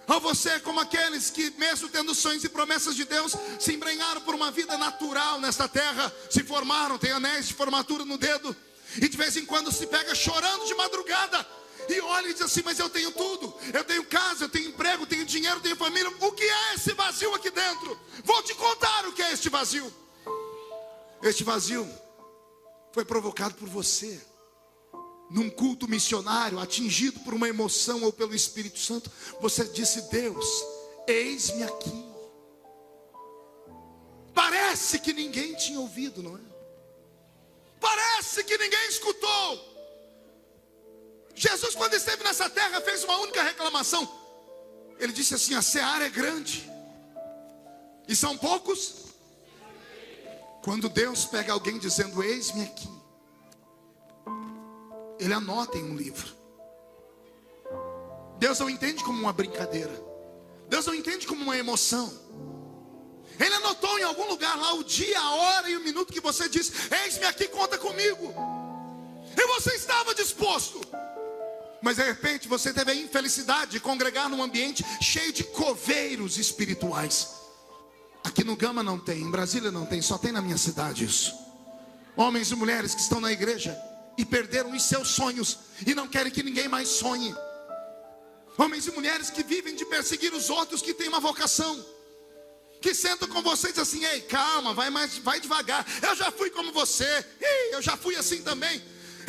Ou você é como aqueles que, mesmo tendo sonhos e promessas de Deus, se embrenharam por uma vida natural nesta terra, se formaram, têm anéis de formatura no dedo, e de vez em quando se pega chorando de madrugada, e olha e diz assim: mas eu tenho tudo, eu tenho casa, eu tenho emprego, eu tenho dinheiro, eu tenho família. O que é esse vazio aqui dentro? Vou te contar o que é este vazio. Este vazio foi provocado por você. Num culto missionário, atingido por uma emoção ou pelo Espírito Santo, você disse: Deus, eis-me aqui. Parece que ninguém tinha ouvido, não é? Parece que ninguém escutou. Jesus, quando esteve nessa terra, fez uma única reclamação. Ele disse assim: a seara é grande e são poucos. Quando Deus pega alguém dizendo eis-me aqui, Ele anota em um livro. Deus não entende como uma brincadeira, Deus não entende como uma emoção. Ele anotou em algum lugar lá o dia, a hora e o minuto que você disse: eis-me aqui, conta comigo. E você estava disposto. Mas de repente você teve a infelicidade de congregar num ambiente cheio de coveiros espirituais. Aqui no Gama não tem, em Brasília não tem, só tem na minha cidade isso. Homens e mulheres que estão na igreja e perderam os seus sonhos e não querem que ninguém mais sonhe. Homens e mulheres que vivem de perseguir os outros que têm uma vocação, que sentam com você e dizem assim: ei, calma, vai devagar, eu já fui como você, eu já fui assim também.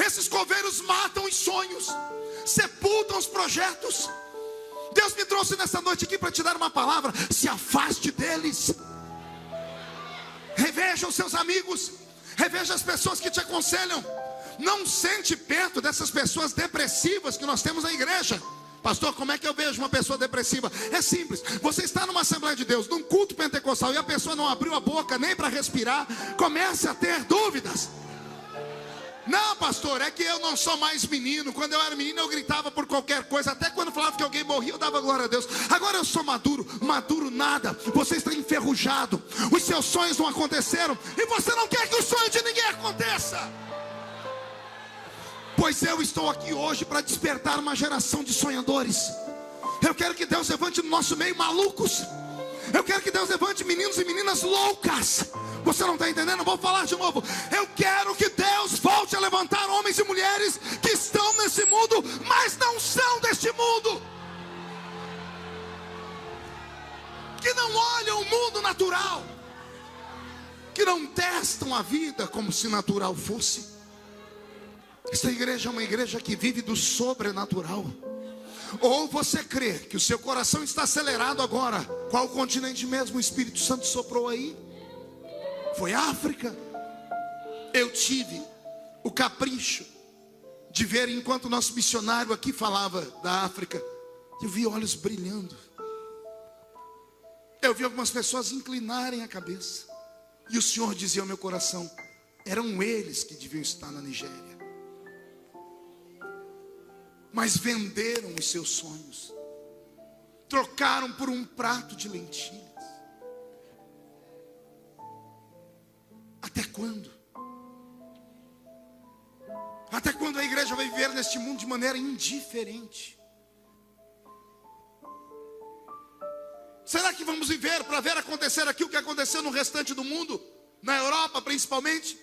Esses coveiros matam os sonhos, sepultam os projetos. Deus me trouxe nessa noite aqui para te dar uma palavra: se afaste deles. Reveja os seus amigos, reveja as pessoas que te aconselham. Não sente perto dessas pessoas depressivas que nós temos na igreja. Pastor, como é que eu vejo uma pessoa depressiva? É simples, você está numa Assembleia de Deus, num culto pentecostal, e a pessoa não abriu a boca nem para respirar, comece a ter dúvidas. Não, pastor, é que eu não sou mais menino. Quando eu era menino eu gritava por qualquer coisa, até quando falava que alguém morria eu dava glória a Deus. Agora eu sou maduro nada, você está enferrujado, os seus sonhos não aconteceram, e você não quer que o sonho de ninguém aconteça. Pois eu estou aqui hoje para despertar uma geração de sonhadores. Eu quero que Deus levante no nosso meio malucos. Eu quero que Deus levante meninos e meninas loucas. Você não está entendendo? Vou falar de novo. Eu quero que Deus volte a levantar homens e mulheres que estão nesse mundo, mas não são deste mundo, que não olham o mundo natural, que não testam a vida como se natural fosse. Esta igreja é uma igreja que vive do sobrenatural. Ou você crê que o seu coração está acelerado agora? Qual continente mesmo o Espírito Santo soprou aí? Foi África. Eu tive o capricho de ver, enquanto o nosso missionário aqui falava da África, eu vi olhos brilhando. Eu vi algumas pessoas inclinarem a cabeça, e o Senhor dizia ao meu coração: eram eles que deviam estar na Nigéria, mas venderam os seus sonhos, trocaram por um prato de lentilhas. Até quando? Até quando a igreja vai viver neste mundo de maneira indiferente? Será que vamos viver para ver acontecer aqui o que aconteceu no restante do mundo, na Europa principalmente,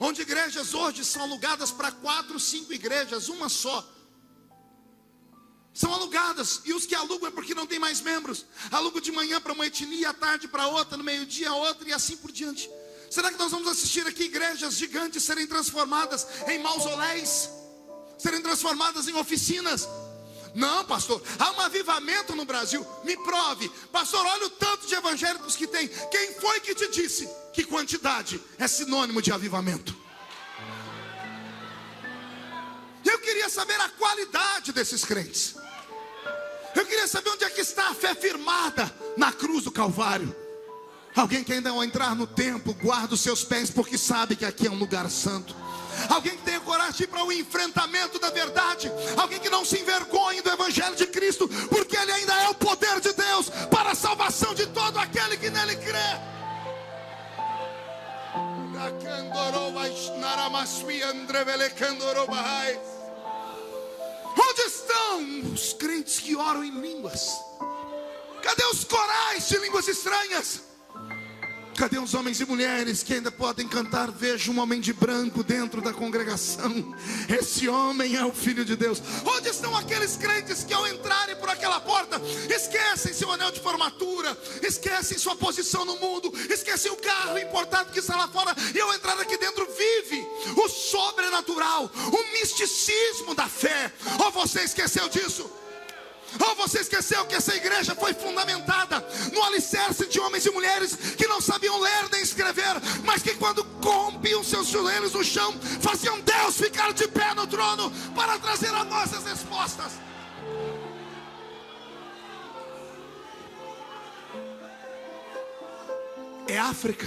onde igrejas hoje são alugadas para 4, 5 igrejas, uma só. São alugadas, e os que alugam é porque não tem mais membros. Alugam de manhã para uma etnia, à tarde para outra, no meio-dia outra, e assim por diante. Será que nós vamos assistir aqui igrejas gigantes serem transformadas em mausoléus, serem transformadas em oficinas? Não, pastor, há um avivamento no Brasil. Me prove. Pastor, olha o tanto de evangélicos que tem. Quem foi que te disse que quantidade é sinônimo de avivamento? Eu queria saber a qualidade desses crentes. Eu queria saber onde é que está a fé firmada na cruz do Calvário. Alguém que ainda ao entrar no templo guarda os seus pés porque sabe que aqui é um lugar santo. Alguém que tenha coragem de ir para o enfrentamento da verdade. Alguém que não se envergonhe do evangelho de Cristo, porque ele ainda é o poder de Deus para a salvação de todo aquele que nele crê. Onde estão os crentes que oram em línguas? Cadê os corais de línguas estranhas? Cadê os homens e mulheres que ainda podem cantar? Vejo um homem de branco dentro da congregação. Esse homem é o Filho de Deus. Onde estão aqueles crentes que ao entrarem por aquela porta esquecem seu anel de formatura, esquecem sua posição no mundo, esquecem o carro importado que está lá fora, e ao entrar aqui dentro vive o sobrenatural, o misticismo da fé? Ou você esqueceu disso? Ou você esqueceu que essa igreja foi fundamentada no alicerce de homens e mulheres que não sabiam ler nem escrever, mas que quando rompiam seus joelhos no chão, faziam Deus ficar de pé no trono para trazer a nós as respostas? É África.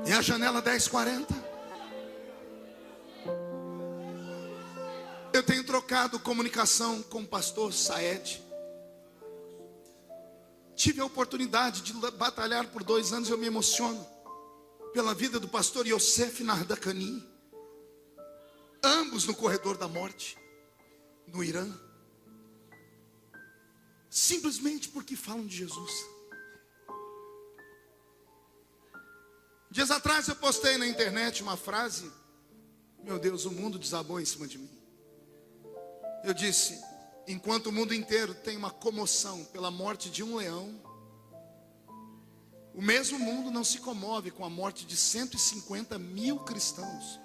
É a janela 1040. Eu tenho trocado comunicação com o pastor Saed. Tive a oportunidade de batalhar por 2 anos. Eu me emociono pela vida do pastor Yosef Nardakani, ambos no corredor da morte, no Irã, simplesmente porque falam de Jesus. Dias atrás eu postei na internet uma frase. Meu Deus, o mundo desabou em cima de mim. Eu disse: enquanto o mundo inteiro tem uma comoção pela morte de um leão, o mesmo mundo não se comove com a morte de 150 mil cristãos,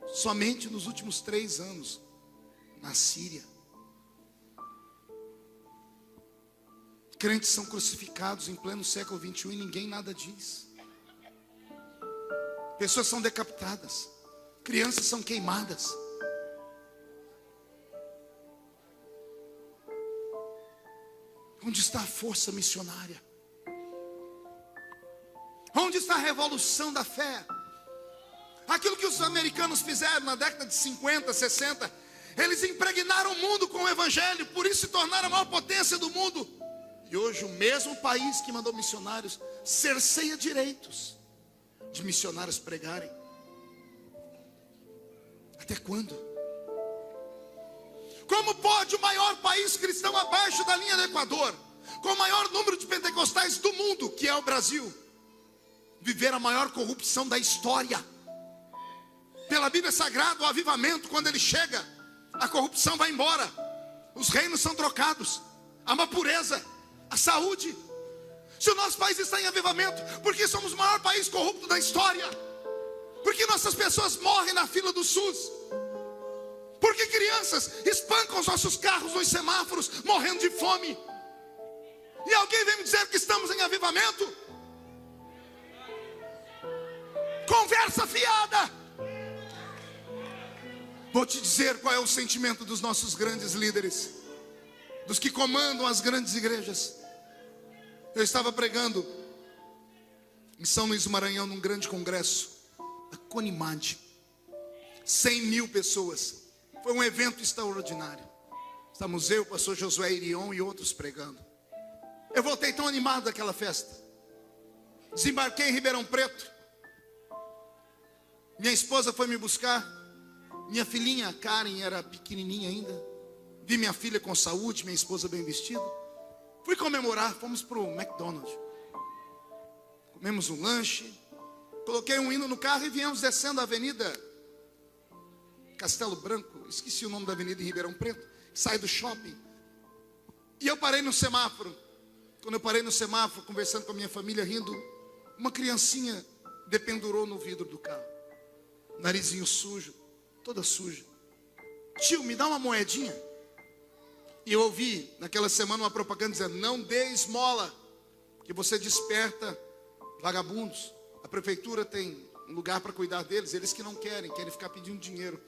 somente nos últimos 3 anos, na Síria. Crentes são crucificados em pleno século 21 e ninguém nada diz. Pessoas são decapitadas, crianças são queimadas. Onde está a força missionária? Onde está a revolução da fé? Aquilo que os americanos fizeram na década de 50, 60, eles impregnaram o mundo com o evangelho, por isso se tornaram a maior potência do mundo. E hoje o mesmo país que mandou missionários cerceia direitos de missionários pregarem. Até quando? Como pode o maior país cristão abaixo da linha do Equador, com o maior número de pentecostais do mundo, que é o Brasil, viver a maior corrupção da história? Pela Bíblia Sagrada, o avivamento, quando ele chega, a corrupção vai embora, os reinos são trocados, há uma pureza, a saúde. Se o nosso país está em avivamento, porque somos o maior país corrupto da história, porque nossas pessoas morrem na fila do SUS, porque crianças espancam os nossos carros nos semáforos, morrendo de fome. E alguém vem me dizer que estamos em avivamento? Conversa fiada. Vou te dizer qual é o sentimento dos nossos grandes líderes, dos que comandam as grandes igrejas. Eu estava pregando em São Luís do Maranhão, num grande congresso, a Conimad, 100 mil pessoas. Foi um evento extraordinário. Estamos eu, o pastor Josué Irion e outros pregando. Eu voltei tão animado daquela festa. Desembarquei em Ribeirão Preto. Minha esposa foi me buscar. Minha filhinha Karen era pequenininha ainda. Vi minha filha com saúde, minha esposa bem vestida. Fui comemorar, fomos para o McDonald's. Comemos um lanche. Coloquei um hino no carro e viemos descendo a avenida Castelo Branco, esqueci o nome da avenida em Ribeirão Preto, sai do shopping. E eu parei no semáforo. Quando eu parei no semáforo, conversando com a minha família, rindo, uma criancinha dependurou no vidro do carro, narizinho sujo, toda suja. Tio, me dá uma moedinha. E eu ouvi naquela semana uma propaganda dizendo: não dê esmola, que você desperta vagabundos. A prefeitura tem um lugar para cuidar deles, eles que não querem ficar pedindo dinheiro.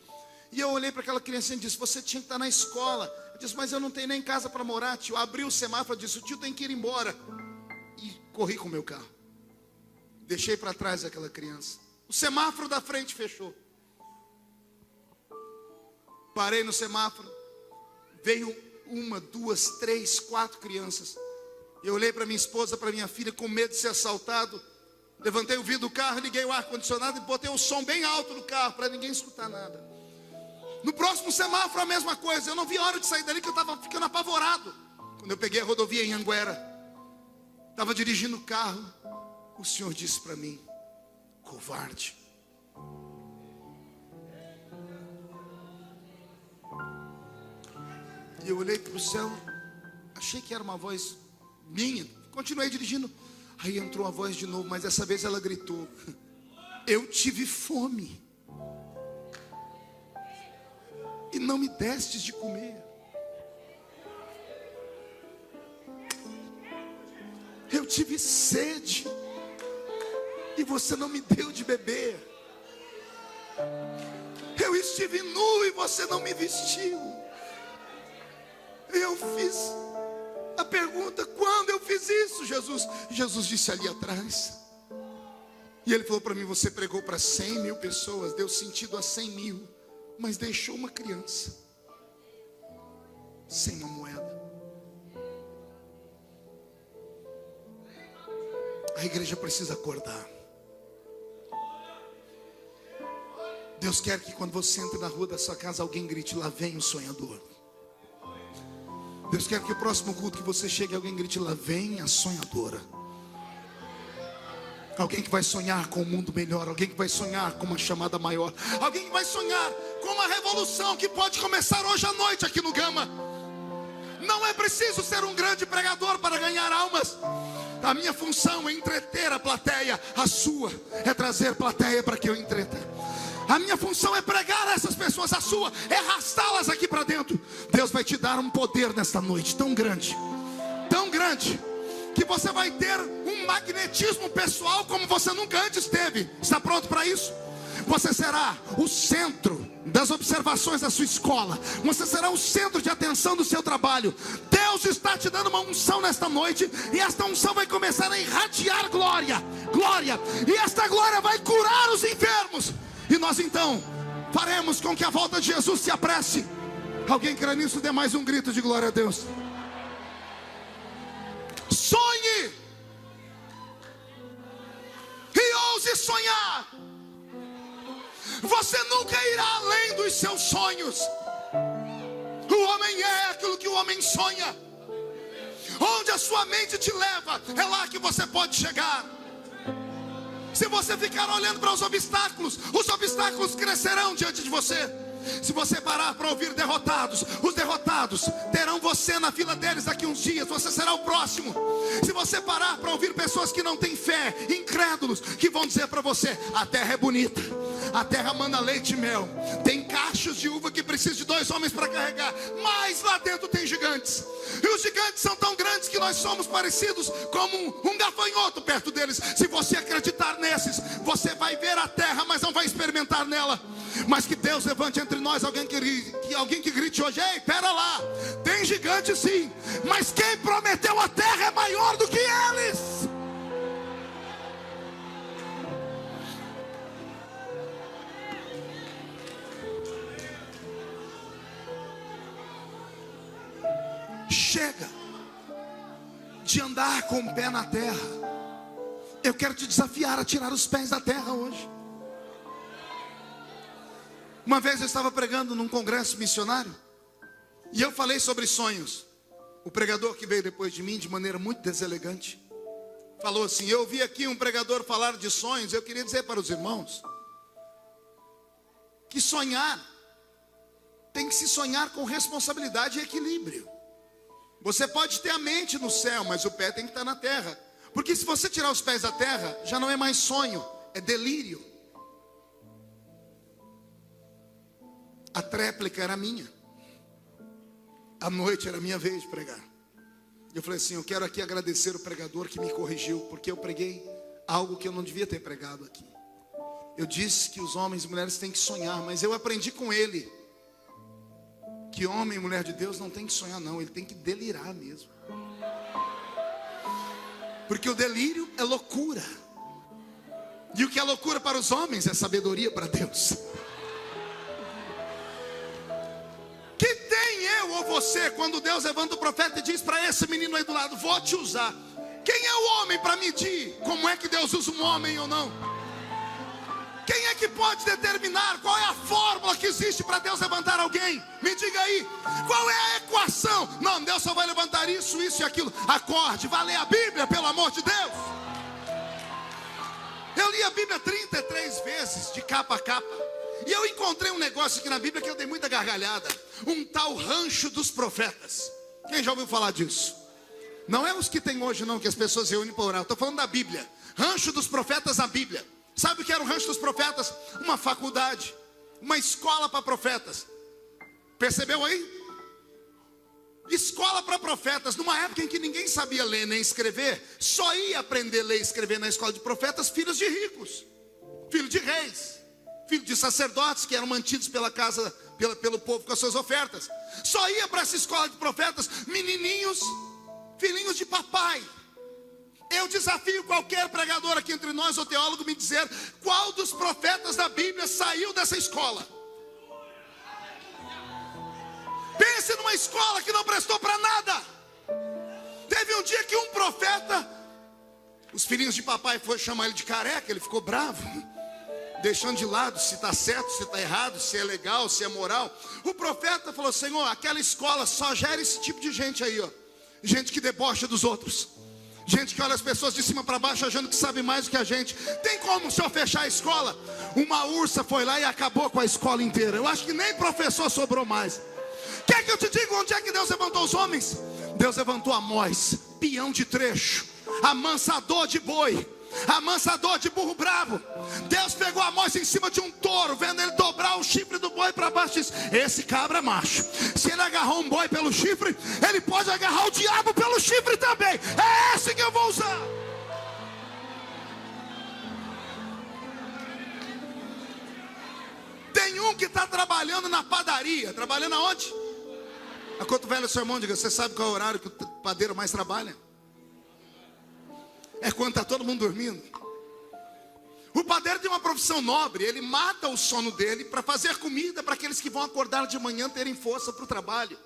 E eu olhei para aquela criancinha e disse: você tinha que estar na escola. Eu disse: mas eu não tenho nem casa para morar, tio. Abri o semáforo e disse: o tio tem que ir embora. E corri com o meu carro. Deixei para trás aquela criança. O semáforo da frente fechou. Parei no semáforo. Veio 1, 2, 3, 4 crianças. Eu olhei para minha esposa, para minha filha, com medo de ser assaltado. Levantei o vidro do carro, liguei o ar-condicionado e botei o som bem alto no carro, para ninguém escutar nada. No próximo semáforo a mesma coisa. Eu não vi a hora de sair dali, que eu estava ficando apavorado. Quando eu peguei a rodovia em Anguera, estava dirigindo o carro, o Senhor disse para mim: covarde. E eu olhei para o céu, achei que era uma voz minha, continuei dirigindo. Aí entrou a voz de novo, mas dessa vez ela gritou: eu tive fome e não me destes de comer. Eu tive sede e você não me deu de beber. Eu estive nu e você não me vestiu. Eu fiz a pergunta: quando eu fiz isso, Jesus? Jesus disse: ali atrás. E ele falou para mim: você pregou para 100.000 pessoas, deu sentido a 100.000, mas deixou uma criança sem uma moeda. A igreja precisa acordar. Deus quer que quando você entra na rua da sua casa, alguém grite: lá vem o sonhador. Deus quer que o próximo culto que você chegue, alguém grite: lá vem a sonhadora. Alguém que vai sonhar com um mundo melhor, alguém que vai sonhar com uma chamada maior, alguém que vai sonhar com uma revolução que pode começar hoje à noite aqui no Gama. Não é preciso ser um grande pregador para ganhar almas. A minha função é entreter a plateia, a sua é trazer plateia para que eu entreta. A minha função é pregar a essas pessoas, a sua é arrastá-las aqui para dentro. Deus vai te dar um poder nesta noite tão grande, que você vai ter um magnetismo pessoal como você nunca antes teve. Está pronto para isso? Você será o centro das observações da sua escola. Você será o centro de atenção do seu trabalho. Deus está te dando uma unção nesta noite, e esta unção vai começar a irradiar glória. E esta glória vai curar os enfermos. E nós então faremos com que a volta de Jesus se apresse. Alguém crê nisso? Dê mais um grito de glória a Deus. Sonhe e ouse sonhar. Você nunca irá além dos seus sonhos. O homem é aquilo que o homem sonha. Onde a sua mente te leva, é lá que você pode chegar. Se você ficar olhando para os obstáculos crescerão diante de você. Se você parar para ouvir derrotados, os derrotados terão você na fila deles daqui uns dias. Você será o próximo. Se você parar para ouvir pessoas que não têm fé, incrédulos, que vão dizer para você: a terra é bonita, a terra manda leite e mel, tem cachos de uva que precisam de 2 homens para carregar, mas lá dentro tem gigantes. E os gigantes são tão grandes que nós somos parecidos como um gafanhoto perto deles. Se você acreditar nesses, você vai ver a terra, mas não vai experimentar nela. Mas que Deus levante entre nós alguém que grite hoje: ei, pera lá, tem gigante sim, mas quem prometeu a terra é maior do que eles. Chega de andar com o pé na terra. Eu quero te desafiar a tirar os pés da terra hoje. Uma vez eu estava pregando num congresso missionário, e eu falei sobre sonhos. O pregador que veio depois de mim, de maneira muito deselegante, falou assim: eu ouvi aqui um pregador falar de sonhos. Eu queria dizer para os irmãos que sonhar tem que se sonhar com responsabilidade e equilíbrio. Você pode ter a mente no céu, mas o pé tem que estar na terra. Porque se você tirar os pés da terra, já não é mais sonho, é delírio. A tréplica era minha. À noite era minha vez de pregar. Eu falei assim, eu quero aqui agradecer o pregador que me corrigiu, porque eu preguei algo que eu não devia ter pregado aqui. Eu disse que os homens e mulheres têm que sonhar, mas eu aprendi com ele que homem e mulher de Deus não tem que sonhar não, ele tem que delirar mesmo. Porque o delírio é loucura. E o que é loucura para os homens é sabedoria para Deus. Que tem eu ou você quando Deus levanta o profeta e diz para esse menino aí do lado, vou te usar. Quem é o homem para medir como é que Deus usa um homem ou não? Quem é que pode determinar qual é a fórmula que existe para Deus levantar alguém? Me diga aí, qual é a equação? Não, Deus só vai levantar isso, isso e aquilo. Acorde, vá ler a Bíblia, pelo amor de Deus. Eu li a Bíblia 33 vezes, de capa a capa. E eu encontrei um negócio aqui na Bíblia que eu dei muita gargalhada. Um tal rancho dos profetas. Quem já ouviu falar disso? Não é os que tem hoje não, que as pessoas se reúnem para orar. Estou falando da Bíblia. Rancho dos profetas na Bíblia. Sabe o que era o rancho dos profetas? Uma faculdade, uma escola para profetas. Percebeu aí? Escola para profetas. Numa época em que ninguém sabia ler nem escrever, só ia aprender a ler e escrever na escola de profetas filhos de ricos, filhos de reis, filhos de sacerdotes que eram mantidos pela casa, pelo povo com as suas ofertas. Só ia para essa escola de profetas menininhos, filhinhos de papai. Eu desafio qualquer pregador aqui entre nós ou teólogo me dizer qual dos profetas da Bíblia saiu dessa escola. Pense numa escola que não prestou para nada. Teve um dia que um profeta, os filhinhos de papai foram chamar ele de careca, ele ficou bravo, deixando de lado se está certo, se está errado, se é legal, se é moral. O profeta falou, Senhor, aquela escola só gera esse tipo de gente aí, ó. Gente que debocha dos outros, gente que olha as pessoas de cima para baixo achando que sabe mais do que a gente. Tem como o senhor fechar a escola? Uma ursa foi lá e acabou com a escola inteira. Eu acho que nem professor sobrou mais. Quer que eu te diga onde é que Deus levantou os homens? Deus levantou Amós, peão de trecho, amansador de boi, amansador de burro bravo. Deus pegou Amós em cima de um touro, vendo ele dobrar o chifre do boi para baixo, disse, esse cabra é macho. Se ele agarrou um boi pelo chifre, ele pode agarrar o diabo pelo chifre também. É esse que eu vou usar. Tem um que está trabalhando na padaria. Trabalhando aonde? A quanto velho o seu irmão, diga, você sabe qual é o horário que o padeiro mais trabalha? É quando está todo mundo dormindo. O padeiro tem uma profissão nobre. Ele mata o sono dele para fazer comida para aqueles que vão acordar de manhã terem força para o trabalho.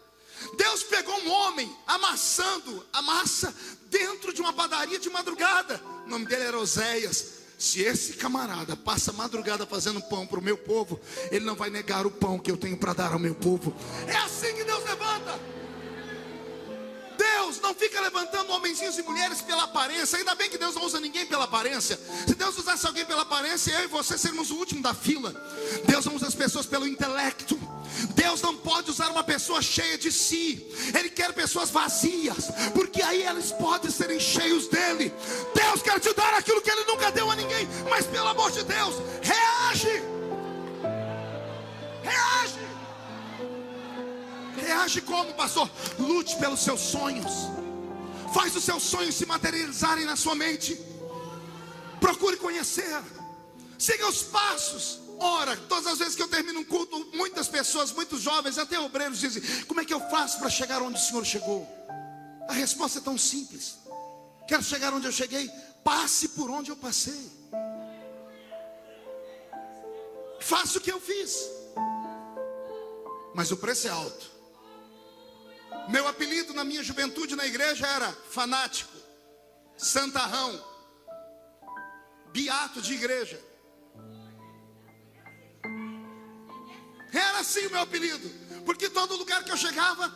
Deus pegou um homem amassando a massa dentro de uma padaria de madrugada. O nome dele era Oséias. Se esse camarada passa a madrugada fazendo pão para o meu povo, ele não vai negar o pão que eu tenho para dar ao meu povo. É assim que Deus levanta. Deus não fica levantando homenzinhos e mulheres pela aparência. Ainda bem que Deus não usa ninguém pela aparência. Se Deus usasse alguém pela aparência, eu e você seríamos o último da fila. Deus não usa as pessoas pelo intelecto. Deus não pode usar uma pessoa cheia de si. Ele quer pessoas vazias, porque aí eles podem serem cheios dele. Deus quer te dar aquilo que ele nunca deu a ninguém. Mas pelo amor de Deus, reage. Reage. Reage como, pastor? Lute pelos seus sonhos. Faz os seus sonhos se materializarem na sua mente. Procure conhecer. Siga os passos. Ora, todas as vezes que eu termino um culto, muitas pessoas, muitos jovens, até obreiros dizem, como é que eu faço para chegar onde o Senhor chegou? A resposta é tão simples. Quero chegar onde eu cheguei? Passe por onde eu passei. Faça o que eu fiz. Mas o preço é alto. Meu apelido na minha juventude na igreja era fanático, santarrão, beato de igreja. Era assim o meu apelido, porque todo lugar que eu chegava,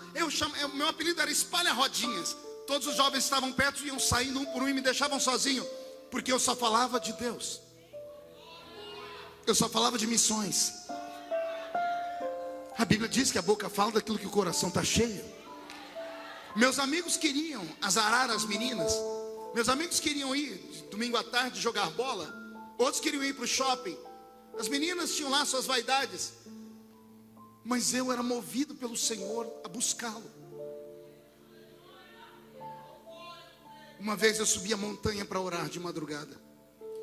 meu apelido era espalha-rodinhas. Todos os jovens estavam perto, iam saindo um por um e me deixavam sozinho, porque eu só falava de Deus. Eu só falava de missões. A Bíblia diz que a boca fala daquilo que o coração está cheio. Meus amigos queriam azarar as meninas, Meus amigos queriam ir domingo à tarde jogar bola, outros queriam ir para o shopping. As meninas tinham lá suas vaidades, mas eu era movido pelo Senhor a buscá-lo. Uma vez eu subi a montanha para orar de madrugada,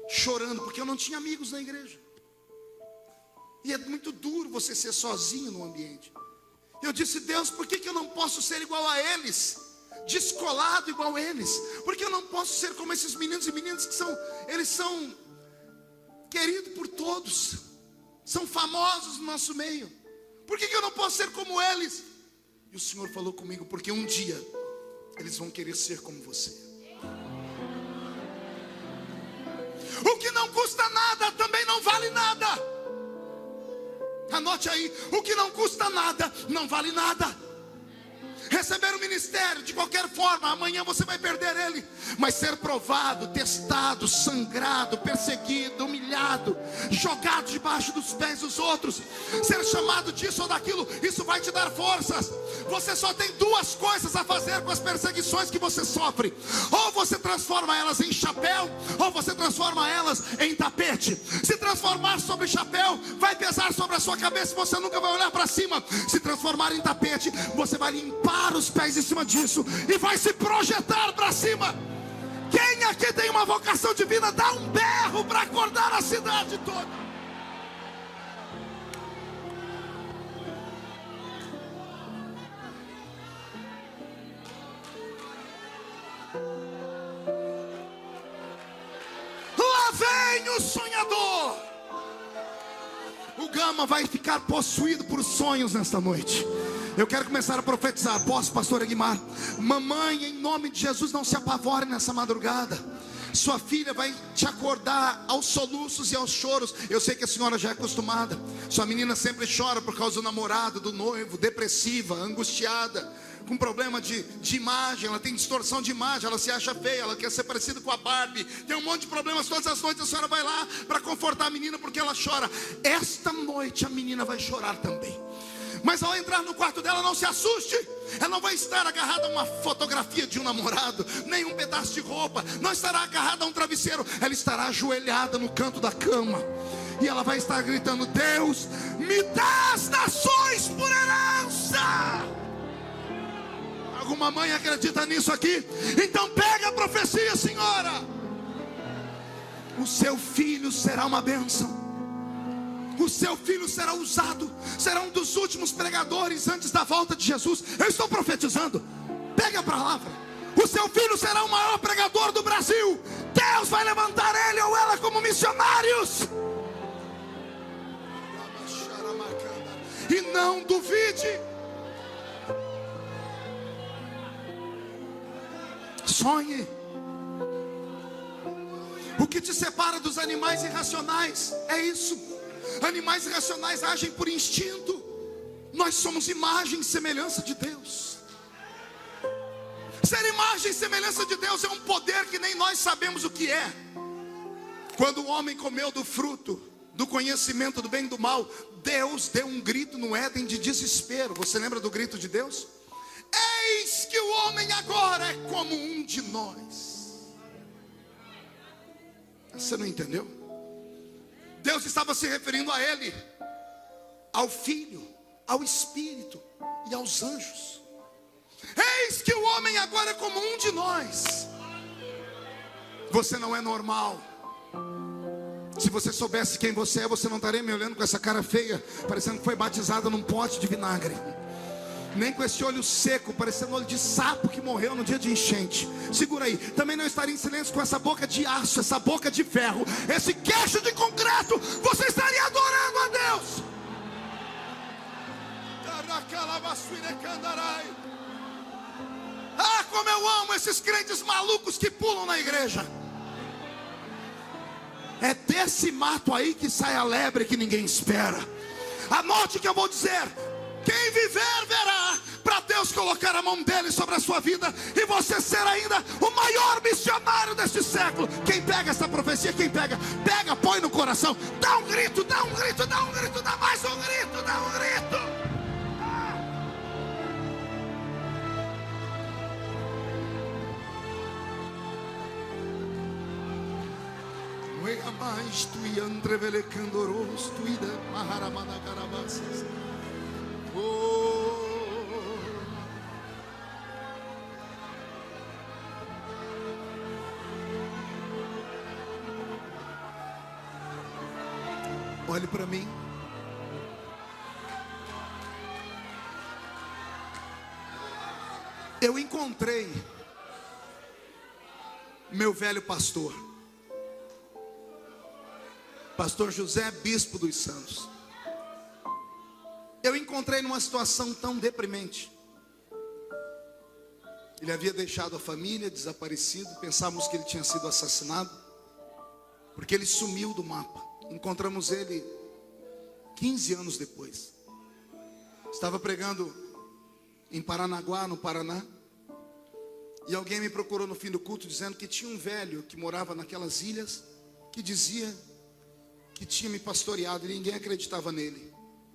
chorando porque eu não tinha amigos na igreja. E é muito duro você ser sozinho no ambiente. Eu disse: Deus, por que eu não posso ser igual a eles? Descolado igual a eles? Porque eu não posso ser como esses meninos e meninas que eles são queridos por todos, são famosos no nosso meio. Por que eu não posso ser como eles? E o Senhor falou comigo: porque um dia eles vão querer ser como você. O que não custa nada também não vale nada. Anote aí: o que não custa nada não vale nada. Receber o ministério de qualquer forma, amanhã você vai perder ele. Mas ser provado, testado, sangrado, perseguido, humilhado, jogado debaixo dos pés dos outros, ser chamado disso ou daquilo, isso vai te dar forças. Você só tem duas coisas a fazer com as perseguições que você sofre: ou você transforma elas em chapéu, ou você transforma elas em tapete. Se transformar sobre chapéu, vai pesar sobre a sua cabeça e você nunca vai olhar para cima. Se transformar em tapete, você vai limpar os pés em cima disso e vai se projetar para cima. Quem aqui tem uma vocação divina, dá um berro para acordar a cidade toda. Lá vem o sonhador. O Gama vai ficar possuído por sonhos nesta noite. Eu quero começar a profetizar. Posso, pastor Aguimar? Mamãe, em nome de Jesus, não se apavore nessa madrugada. Sua filha vai te acordar aos soluços e aos choros. Eu sei que a senhora já é acostumada. Sua menina sempre chora por causa do namorado, do noivo, depressiva, angustiada, com problema de imagem. Ela tem distorção de imagem, ela se acha feia, ela quer ser parecida com a Barbie. Tem um monte de problemas. Todas as noites a senhora vai lá para confortar a menina porque ela chora. Esta noite a menina vai chorar também. Mas ao entrar no quarto dela, não se assuste. Ela não vai estar agarrada a uma fotografia de um namorado, nem um pedaço de roupa. Não estará agarrada a um travesseiro. Ela estará ajoelhada no canto da cama. E ela vai estar gritando: Deus, me dá as nações por herança. Alguma mãe acredita nisso aqui? Então pega a profecia, senhora. O seu filho será uma bênção. O seu filho será usado, será um dos últimos pregadores antes da volta de Jesus. Eu estou profetizando. Pega a palavra. O seu filho será o maior pregador do Brasil. Deus vai levantar ele ou ela como missionários. E não duvide. Sonhe. O que te separa dos animais irracionais é isso. Animais irracionais agem por instinto. Nós somos imagem e semelhança de Deus. Ser imagem e semelhança de Deus é um poder que nem nós sabemos o que é. Quando o homem comeu do fruto do conhecimento do bem e do mal, Deus deu um grito no Éden de desespero. Você lembra do grito de Deus? Eis que o homem agora é como um de nós. Você não entendeu? Deus estava se referindo a ele, ao Filho, ao Espírito e aos anjos. Eis que o homem agora é como um de nós. Você não é normal. Se você soubesse quem você é, você não estaria me olhando com essa cara feia, parecendo que foi batizada num pote de vinagre. Nem com esse olho seco, parecendo olho de sapo que morreu no dia de enchente. Segura aí. Também não estaria em silêncio com essa boca de aço, essa boca de ferro, esse queixo de concreto. Você estaria adorando a Deus. Ah, como eu amo esses crentes malucos que pulam na igreja. É desse mato aí que sai a lebre que ninguém espera. Anote o que eu vou dizer. Quem viver verá, para Deus colocar a mão dele sobre a sua vida e você ser ainda o maior missionário deste século. Quem pega essa profecia, quem pega, põe no coração. Dá um grito, dá um grito, dá um grito, dá mais um grito, dá um grito. Oega mais tu e entrevele candoros, tu ida maharamana carabasas. Olhe para mim. Eu encontrei meu velho pastor, pastor José Bispo dos Santos. Eu encontrei numa situação tão deprimente. Ele havia deixado a família, desaparecido. Pensávamos que ele tinha sido assassinado, porque ele sumiu do mapa. Encontramos ele 15 anos depois. Estava pregando em Paranaguá, no Paraná, e alguém me procurou no fim do culto dizendo que tinha um velho que morava naquelas ilhas, que dizia que tinha me pastoreado, e ninguém acreditava nele.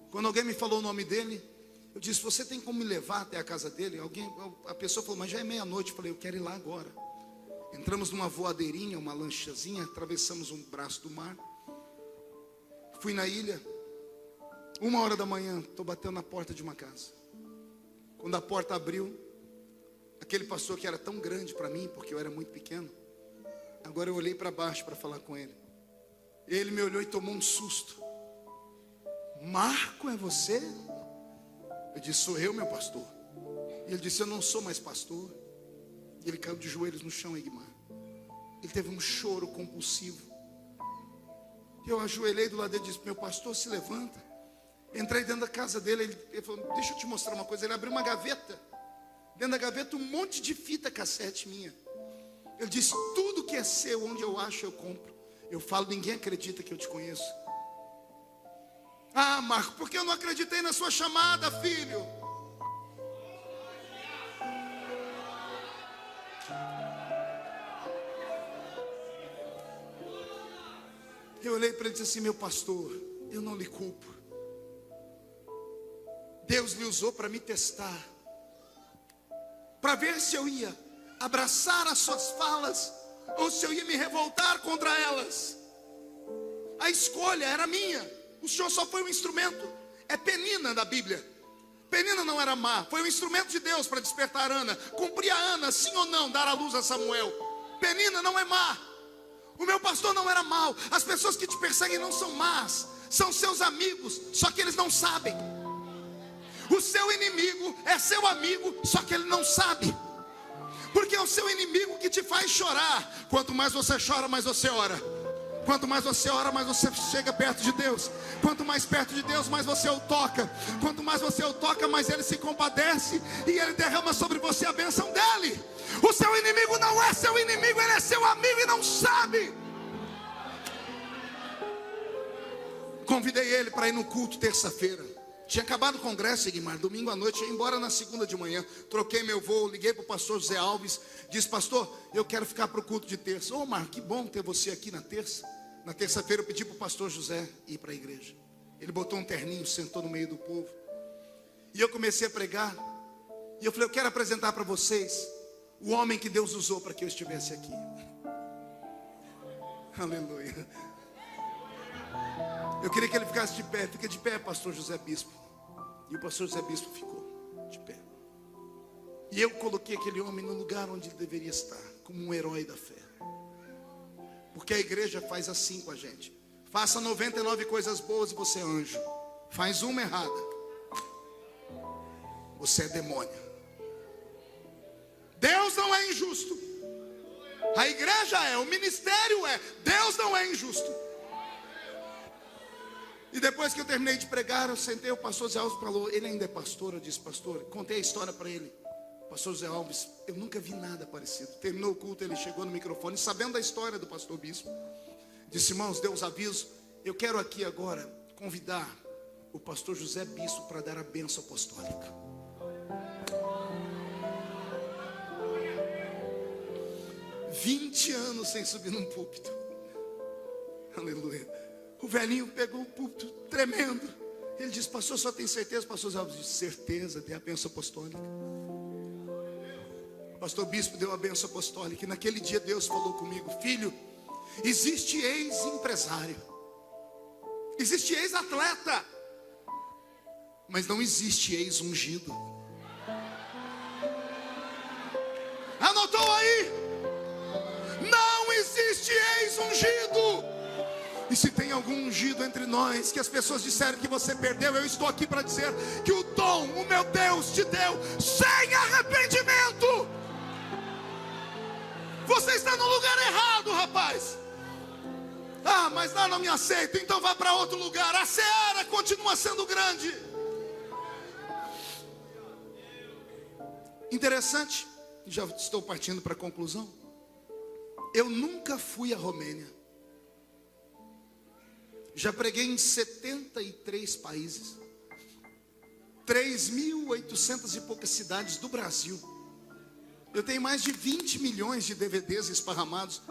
Quando alguém me falou o nome dele, eu disse: você tem como me levar até a casa dele? A pessoa falou: mas já é meia-noite. Eu falei: eu quero ir lá agora. Entramos numa voadeirinha, uma lanchazinha, atravessamos um braço do mar. Fui na ilha, 1h da manhã, estou batendo na porta de uma casa. Quando a porta abriu, aquele pastor que era tão grande para mim, porque eu era muito pequeno, agora eu olhei para baixo para falar com ele. Ele me olhou e tomou um susto. Marco, é você? Eu disse: sou eu, meu pastor. E ele disse: eu não sou mais pastor. E ele caiu de joelhos no chão, Egmar. Ele teve um choro compulsivo. Eu ajoelhei do lado dele e disse: meu pastor, se levanta. Entrei dentro da casa dele. Ele falou: deixa eu te mostrar uma coisa. Ele abriu uma gaveta. Dentro da gaveta um monte de fita cassete minha. Ele disse: tudo que é seu, onde eu acho, eu compro. Eu falo: ninguém acredita que eu te conheço. Ah, Marco, porque eu não acreditei na sua chamada, filho. Eu olhei para ele e disse assim: meu pastor, eu não lhe culpo. Deus lhe usou para me testar, para ver se eu ia abraçar as suas falas ou se eu ia me revoltar contra elas. A escolha era minha. O Senhor só foi um instrumento. É Penina da Bíblia. Penina não era má, foi um instrumento de Deus para despertar Ana. Cumpria Ana, sim ou não, dar a luz a Samuel. Penina não é má. O meu pastor não era mau. As pessoas que te perseguem não são más, são seus amigos, só que eles não sabem. O seu inimigo é seu amigo, só que ele não sabe. Porque é o seu inimigo que te faz chorar. Quanto mais você chora, mais você ora. Quanto mais você ora, mais você chega perto de Deus. Quanto mais perto de Deus, mais você o toca. Quanto mais você o toca, mais ele se compadece e ele derrama sobre você a bênção dele. O seu inimigo não é seu inimigo, ele é seu amigo e não sabe. Convidei ele para ir no culto terça-feira. Tinha acabado o congresso, Egmar, domingo à noite, eu ia embora na segunda de manhã. Troquei meu voo, liguei para o pastor José Alves. Disse: pastor, eu quero ficar para o culto de terça. Ô, Marco, que bom ter você aqui na terça. Na terça-feira eu pedi para o pastor José ir para a igreja. Ele botou um terninho, sentou no meio do povo. E eu comecei a pregar. E eu falei: eu quero apresentar para vocês o homem que Deus usou para que eu estivesse aqui. Aleluia. Eu queria que ele ficasse de pé. Fica de pé, pastor José Bispo. E o pastor José Bispo ficou de pé. E eu coloquei aquele homem no lugar onde ele deveria estar, como um herói da fé. Porque a igreja faz assim com a gente. Faça 99 coisas boas e você é anjo. Faz uma errada, você é demônio. Deus não é injusto. A igreja é, o ministério é. Deus não é injusto. E depois que eu terminei de pregar, eu sentei, o pastor José Alves falou: ele ainda é pastor? Eu disse: pastor, contei a história para ele. Pastor José Alves, eu nunca vi nada parecido. Terminou o culto, ele chegou no microfone, sabendo da história do pastor Bispo. Disse: irmãos, Deus aviso, eu quero aqui agora convidar o pastor José Bispo para dar a bênção apostólica. ...20 anos sem subir num púlpito. Aleluia. O velhinho pegou o púlpito tremendo. Ele disse: pastor, só tem certeza? Pastor José Alves disse: certeza, dê a bênção apostólica. Pastor Bispo deu a bênção apostólica. E naquele dia Deus falou comigo: filho, Existe ex-empresário, existe ex-atleta, mas não existe ex-ungido. Anotou aí? Não existe ex-ungido. E se tem algum ungido entre nós, que as pessoas disseram que você perdeu, eu estou aqui para dizer que o dom, o meu Deus te deu sem arrependimento. Você está no lugar errado, rapaz. Ah, mas lá não me aceito, então vá para outro lugar. A seara continua sendo grande. Interessante, já estou partindo para a conclusão. Eu nunca fui à Romênia. Já preguei em 73 países, 3.800 e poucas cidades do Brasil. Eu tenho mais de 20 milhões de DVDs esparramados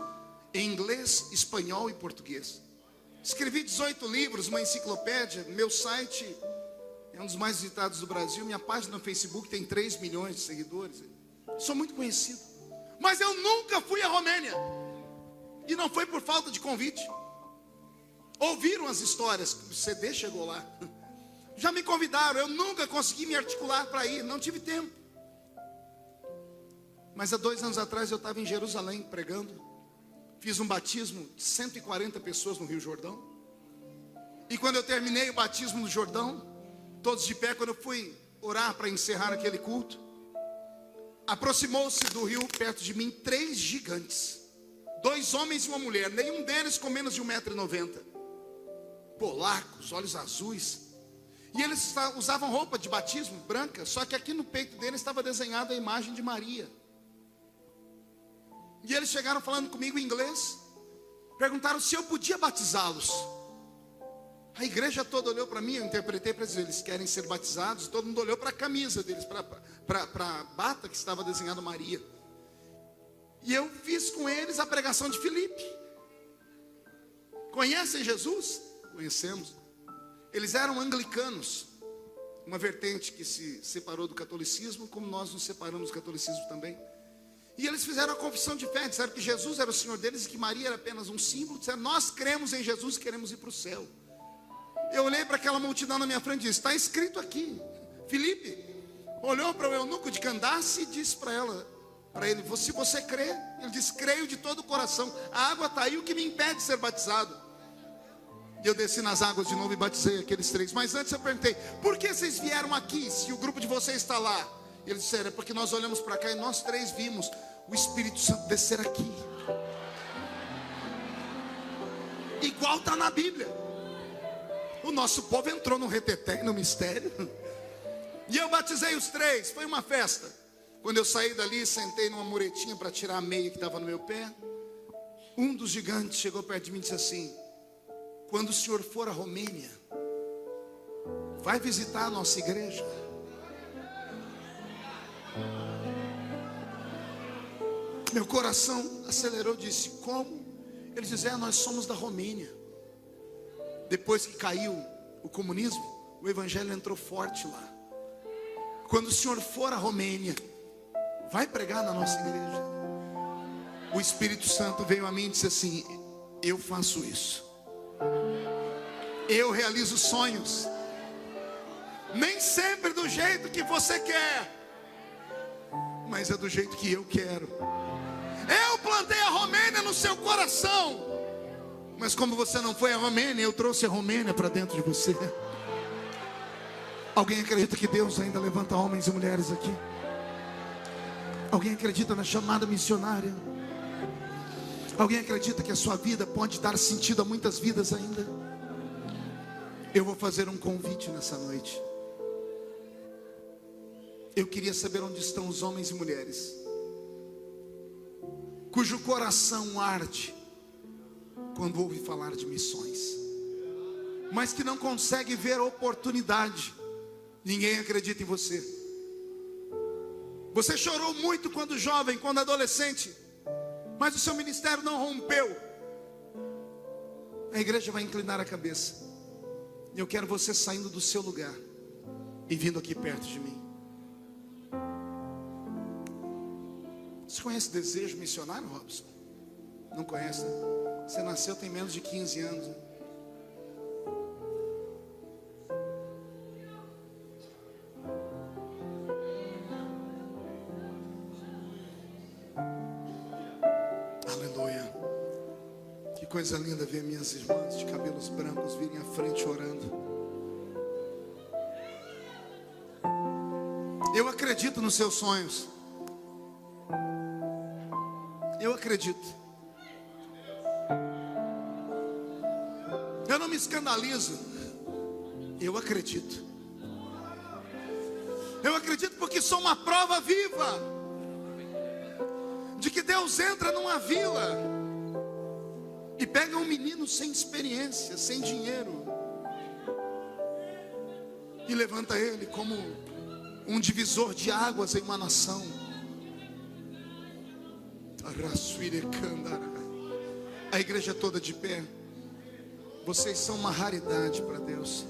em inglês, espanhol e português. Escrevi 18 livros, uma enciclopédia. Meu site é um dos mais visitados do Brasil. Minha página no Facebook tem 3 milhões de seguidores. Sou muito conhecido. Mas eu nunca fui à Romênia. E não foi por falta de convite. Ouviram as histórias, o CD chegou lá. Já me convidaram, eu nunca consegui me articular para ir, não tive tempo. Mas há 2 anos atrás eu estava em Jerusalém pregando. Fiz um batismo de 140 pessoas no Rio Jordão. E quando eu terminei o batismo no Jordão, todos de pé, quando eu fui orar para encerrar aquele culto, aproximou-se do rio perto de mim 3 gigantes. 2 homens e uma mulher, nenhum deles com menos de 1,90 m. Polacos, olhos azuis. E eles usavam roupa de batismo branca, só que aqui no peito deles estava desenhada a imagem de Maria. E eles chegaram falando comigo em inglês, perguntaram se eu podia batizá-los. A igreja toda olhou para mim, eu interpretei para eles querem ser batizados. Todo mundo olhou para a camisa deles, para a bata que estava desenhada Maria. E eu fiz com eles a pregação de Filipe. Conhecem Jesus? Conhecemos. Eles eram anglicanos, uma vertente que se separou do catolicismo, como nós nos separamos do catolicismo também. E eles fizeram a confissão de fé, disseram que Jesus era o Senhor deles e que Maria era apenas um símbolo. Disseram, nós cremos em Jesus e queremos ir para o céu. Eu olhei para aquela multidão na minha frente e disse, está escrito aqui. Filipe olhou para o eunuco de Candace e disse para ele, se você crê, ele disse, creio de todo o coração. A água está aí, o que me impede de ser batizado? E eu desci nas águas de novo e batizei aqueles 3. Mas antes eu perguntei, por que vocês vieram aqui se o grupo de vocês está lá? E eles disseram, é porque nós olhamos para cá e nós 3 vimos o Espírito Santo descer aqui. Igual está na Bíblia. O nosso povo entrou no reteté, no mistério. E eu batizei os 3, foi uma festa. Quando eu saí dali, sentei numa muretinha para tirar a meia que estava no meu pé. Um dos gigantes chegou perto de mim e disse assim, quando o senhor for à Romênia, vai visitar a nossa igreja? Meu coração acelerou, disse, como? Eles disseram, nós somos da Romênia. Depois que caiu o comunismo, o evangelho entrou forte lá. Quando o senhor for à Romênia, vai pregar na nossa igreja. O Espírito Santo veio a mim e disse assim, eu faço isso. Eu realizo sonhos. Nem sempre do jeito que você quer, mas é do jeito que eu quero. Eu plantei a Romênia no seu coração, mas como você não foi à Romênia, eu trouxe a Romênia para dentro de você. Alguém acredita que Deus ainda levanta homens e mulheres aqui? Alguém acredita na chamada missionária? Alguém acredita que a sua vida pode dar sentido a muitas vidas ainda? Eu vou fazer um convite nessa noite. Eu queria saber onde estão os homens e mulheres cujo coração arde quando ouve falar de missões, mas que não consegue ver a oportunidade. Ninguém acredita em você. Você chorou muito quando jovem, quando adolescente, mas o seu ministério não rompeu. A igreja vai inclinar a cabeça. E eu quero você saindo do seu lugar e vindo aqui perto de mim. Você conhece Desejo Missionário, Robson? Não conhece, né? Você nasceu tem menos de 15 anos. Né? Aleluia. Que coisa linda ver minhas irmãs de cabelos brancos virem à frente orando. Eu acredito nos seus sonhos. Eu acredito. Eu não me escandalizo. Eu acredito. Eu acredito porque sou uma prova viva de que Deus entra numa vila e pega um menino sem experiência, sem dinheiro, e levanta ele como um divisor de águas em uma nação. A igreja toda de pé. Vocês são uma raridade para Deus.